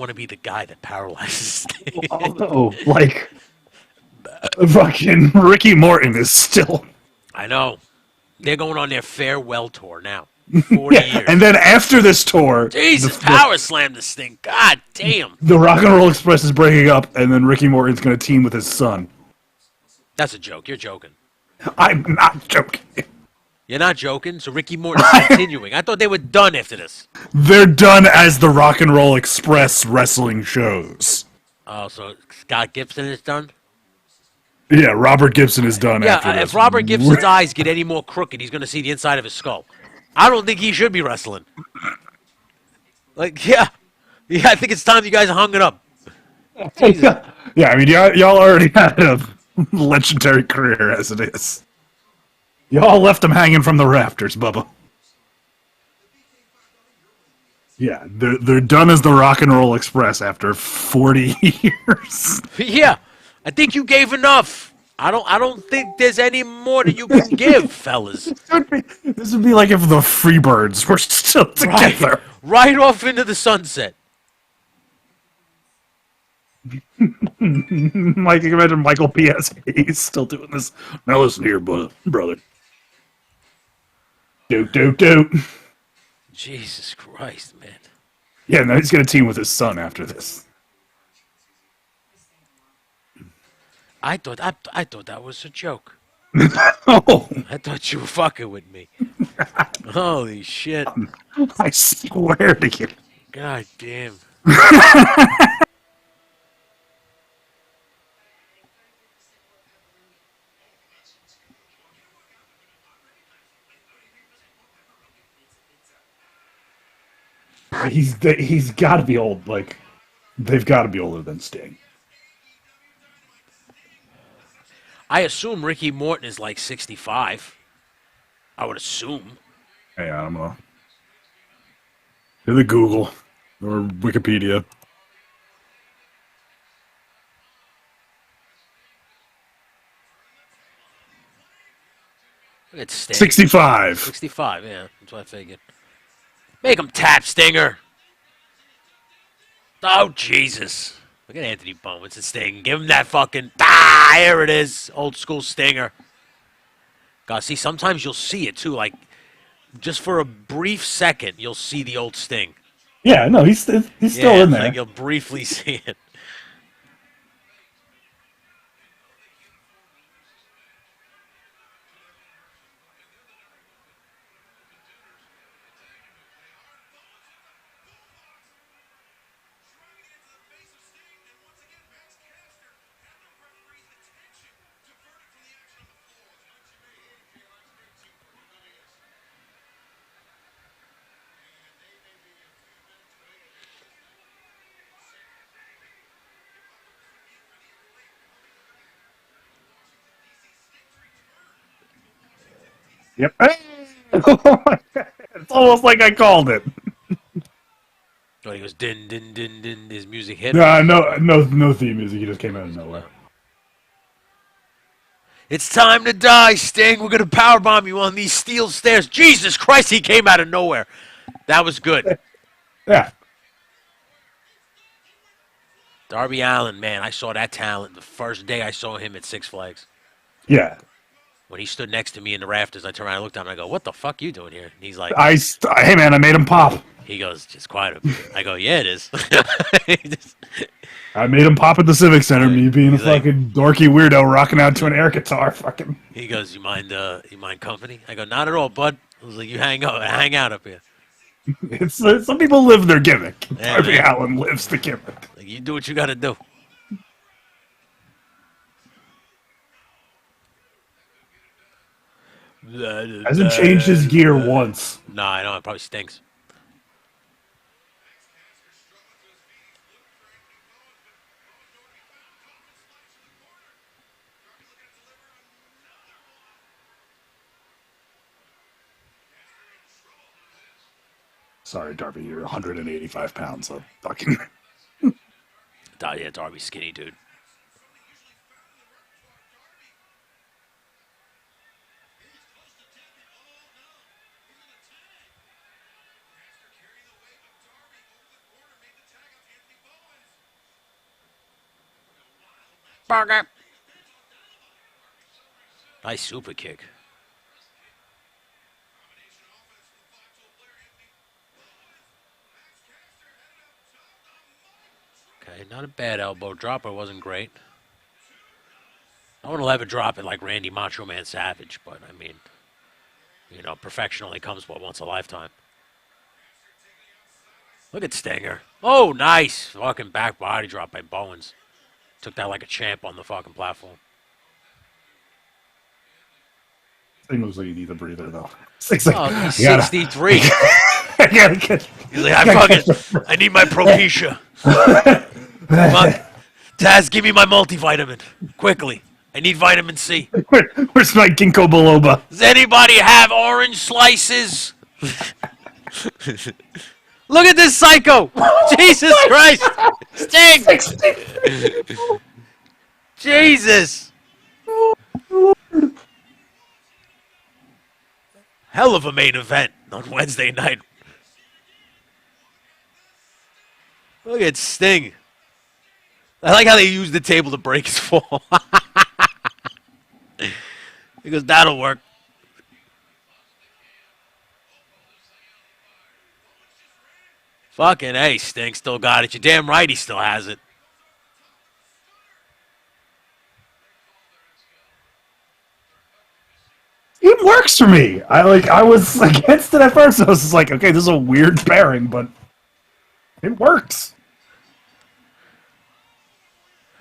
to be the guy that paralyzes Sting. Although, fucking Ricky Morton is still... I know. They're going on their farewell tour now. 40 Yeah, years. and then after this tour, Jesus, power slam this thing. God damn. the Rock and Roll Express is breaking up, and then Ricky Morton's going to team with his son. That's a joke. You're joking. I'm not joking. You're not joking? So Ricky Morton is continuing. I thought they were done after this. They're done as the Rock and Roll Express wrestling shows. Oh, so Scott Gibson is done? Yeah, Robert Gibson is done Yeah, after this. if Robert Gibson's eyes get any more crooked, he's going to see the inside of his skull. I don't think he should be wrestling. Like, yeah. Yeah, I think it's time you guys hung it up. Jesus. Yeah, I mean, y'all already had a legendary career as it is. Y'all left him hanging from the rafters, Bubba. Yeah, they're done as the Rock and Roll Express after 40 years. Yeah, I think you gave enough. I don't think there's any more that you can give, fellas. This would be like if the Freebirds were still together. Right off into the sunset. Mike, you can imagine Michael P.S. He's still doing this. Now listen here, brother. Doot. Jesus Christ, man. Yeah, no, he's going to team with his son after this. I thought that was a joke. Oh, I thought you were fucking with me. Holy shit. I swear to you. God damn. He's got to be old. Like, they've got to be older than Sting. I assume Ricky Morton is like 65. I would assume. Hey, I don't know. To the Google or Wikipedia. Look at Sting. 65. 65, yeah. That's what I figured. Make him tap, Stinger. Oh, Jesus. Look at Anthony Bowens and Sting. Give him that fucking... Ah, here it is. Old school Stinger. God, see, sometimes you'll see it, too. Like, just for a brief second, you'll see the old Sting. Yeah, no, he's still in there. Like you'll briefly see it. Yep. It's almost like I called it. Oh, he goes din din din din. His music hit. No theme music. He just came out of nowhere. It's time to die, Sting. We're gonna powerbomb you on these steel stairs. Jesus Christ, he came out of nowhere. That was good. Yeah. Darby Allin, man, I saw that talent the first day I saw him at Six Flags. Yeah. When he stood next to me in the rafters, I turned around and looked at him and I go, "What the fuck you doing here?" And he's like, Hey man, I made him pop. he goes, "Just quiet up." I go, "Yeah, it is." I made him pop at the Civic Center. Me being a He's like- fucking dorky weirdo rocking out to an air guitar. Fucking. He goes, "You mind company?" I go, "Not at all, bud." I was like, "You hang out up here." It's some people live their gimmick. Yeah, Darby man. Allin lives the gimmick. Like, you do what you got to do. Hasn't changed his gear once. No, I know. It probably stinks. Sorry, Darby, you're 185 pounds. So fucking. Yeah, Darby's skinny, dude. Burger. Nice super kick. Not a bad elbow drop, but it wasn't great. No one will ever drop it like Randy Macho Man Savage, but I mean, perfection only comes once a lifetime. Look at Stinger. Oh, nice. Fucking back body drop by Bowens. Took that like a champ on the fucking platform. Thing looks like you need a breather though. Oh, he's 63. I gotta get. He's like, I need my Propecia. Come on. Taz, give me my multivitamin. Quickly. I need vitamin C. Where's my ginkgo biloba? Does anybody have orange slices? Look at this psycho! Jesus Christ! Sting! Jesus! Hell of a main event on Wednesday night. Look at Sting. I like how they use the table to break his fall. He goes, that'll work. Fucking A, Sting still got it. You're damn right he still has it. It works for me. I was against it at first. I was just like, okay, this is a weird pairing, but it works.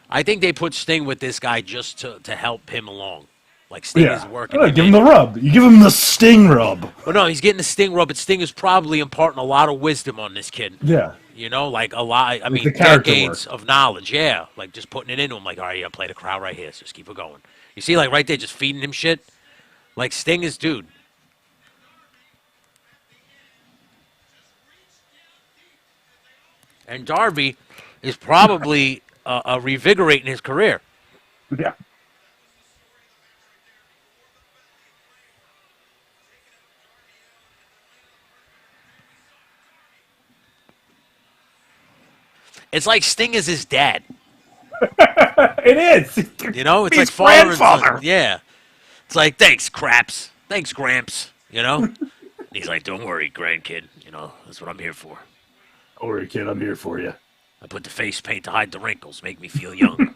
I think they put Sting with this guy just to help him along. Like Sting is working. Give him the rub. You give him the Sting rub. Well, no, he's getting the Sting rub, but Sting is probably imparting a lot of wisdom on this kid. Yeah. Like a lot. I mean, the character decades work. of knowledge. Yeah, like just putting it into him. Like, all right, play the crowd right here. So just keep it going. You see, like right there, just feeding him shit. Like Sting is dude. And Darby is probably revigorating his career. Yeah. It's like Sting is his dad. It is. It's His like father and son. grandfather. Yeah. It's like, thanks, Craps. Thanks, Gramps. And he's like, don't worry, grandkid. That's what I'm here for. Don't worry, kid. I'm here for you. I put the face paint to hide the wrinkles, make me feel young.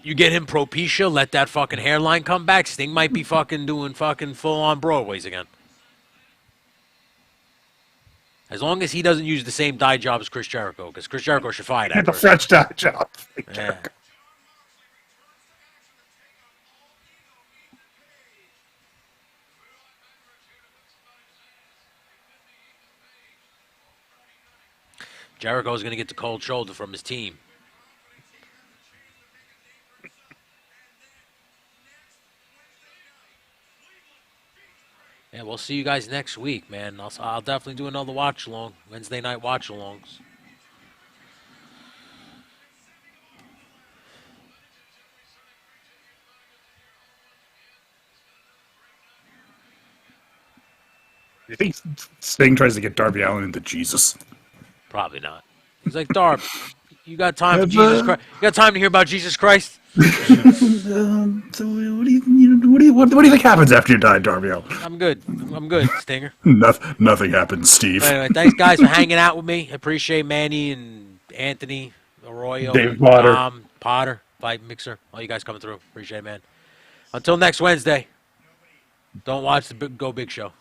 You get him Propecia, let that fucking hairline come back. Sting might be fucking doing fucking full-on Broadways again. As long as he doesn't use the same dye job as Chris Jericho, because Chris Jericho should fire that Get the person. French dye job. Yeah. Jericho's going to get the cold shoulder from his team. Yeah, we'll see you guys next week, man. I'll definitely do another watch-along, Wednesday night watch-alongs. You think Sting tries to get Darby Allin into Jesus? Probably not. He's like, Darb, you got time for Jesus Christ? You got time to hear about Jesus Christ? So what do you think happens after you die, Darby Allin? I'm good, Stinger. Nothing happens, Steve. Anyway, thanks, guys, for hanging out with me. I appreciate Manny and Anthony, Arroyo, Dave Potter. Tom, Potter, Fight Mixer, all you guys coming through. Appreciate it, man. Until next Wednesday, don't watch the Go Big Show.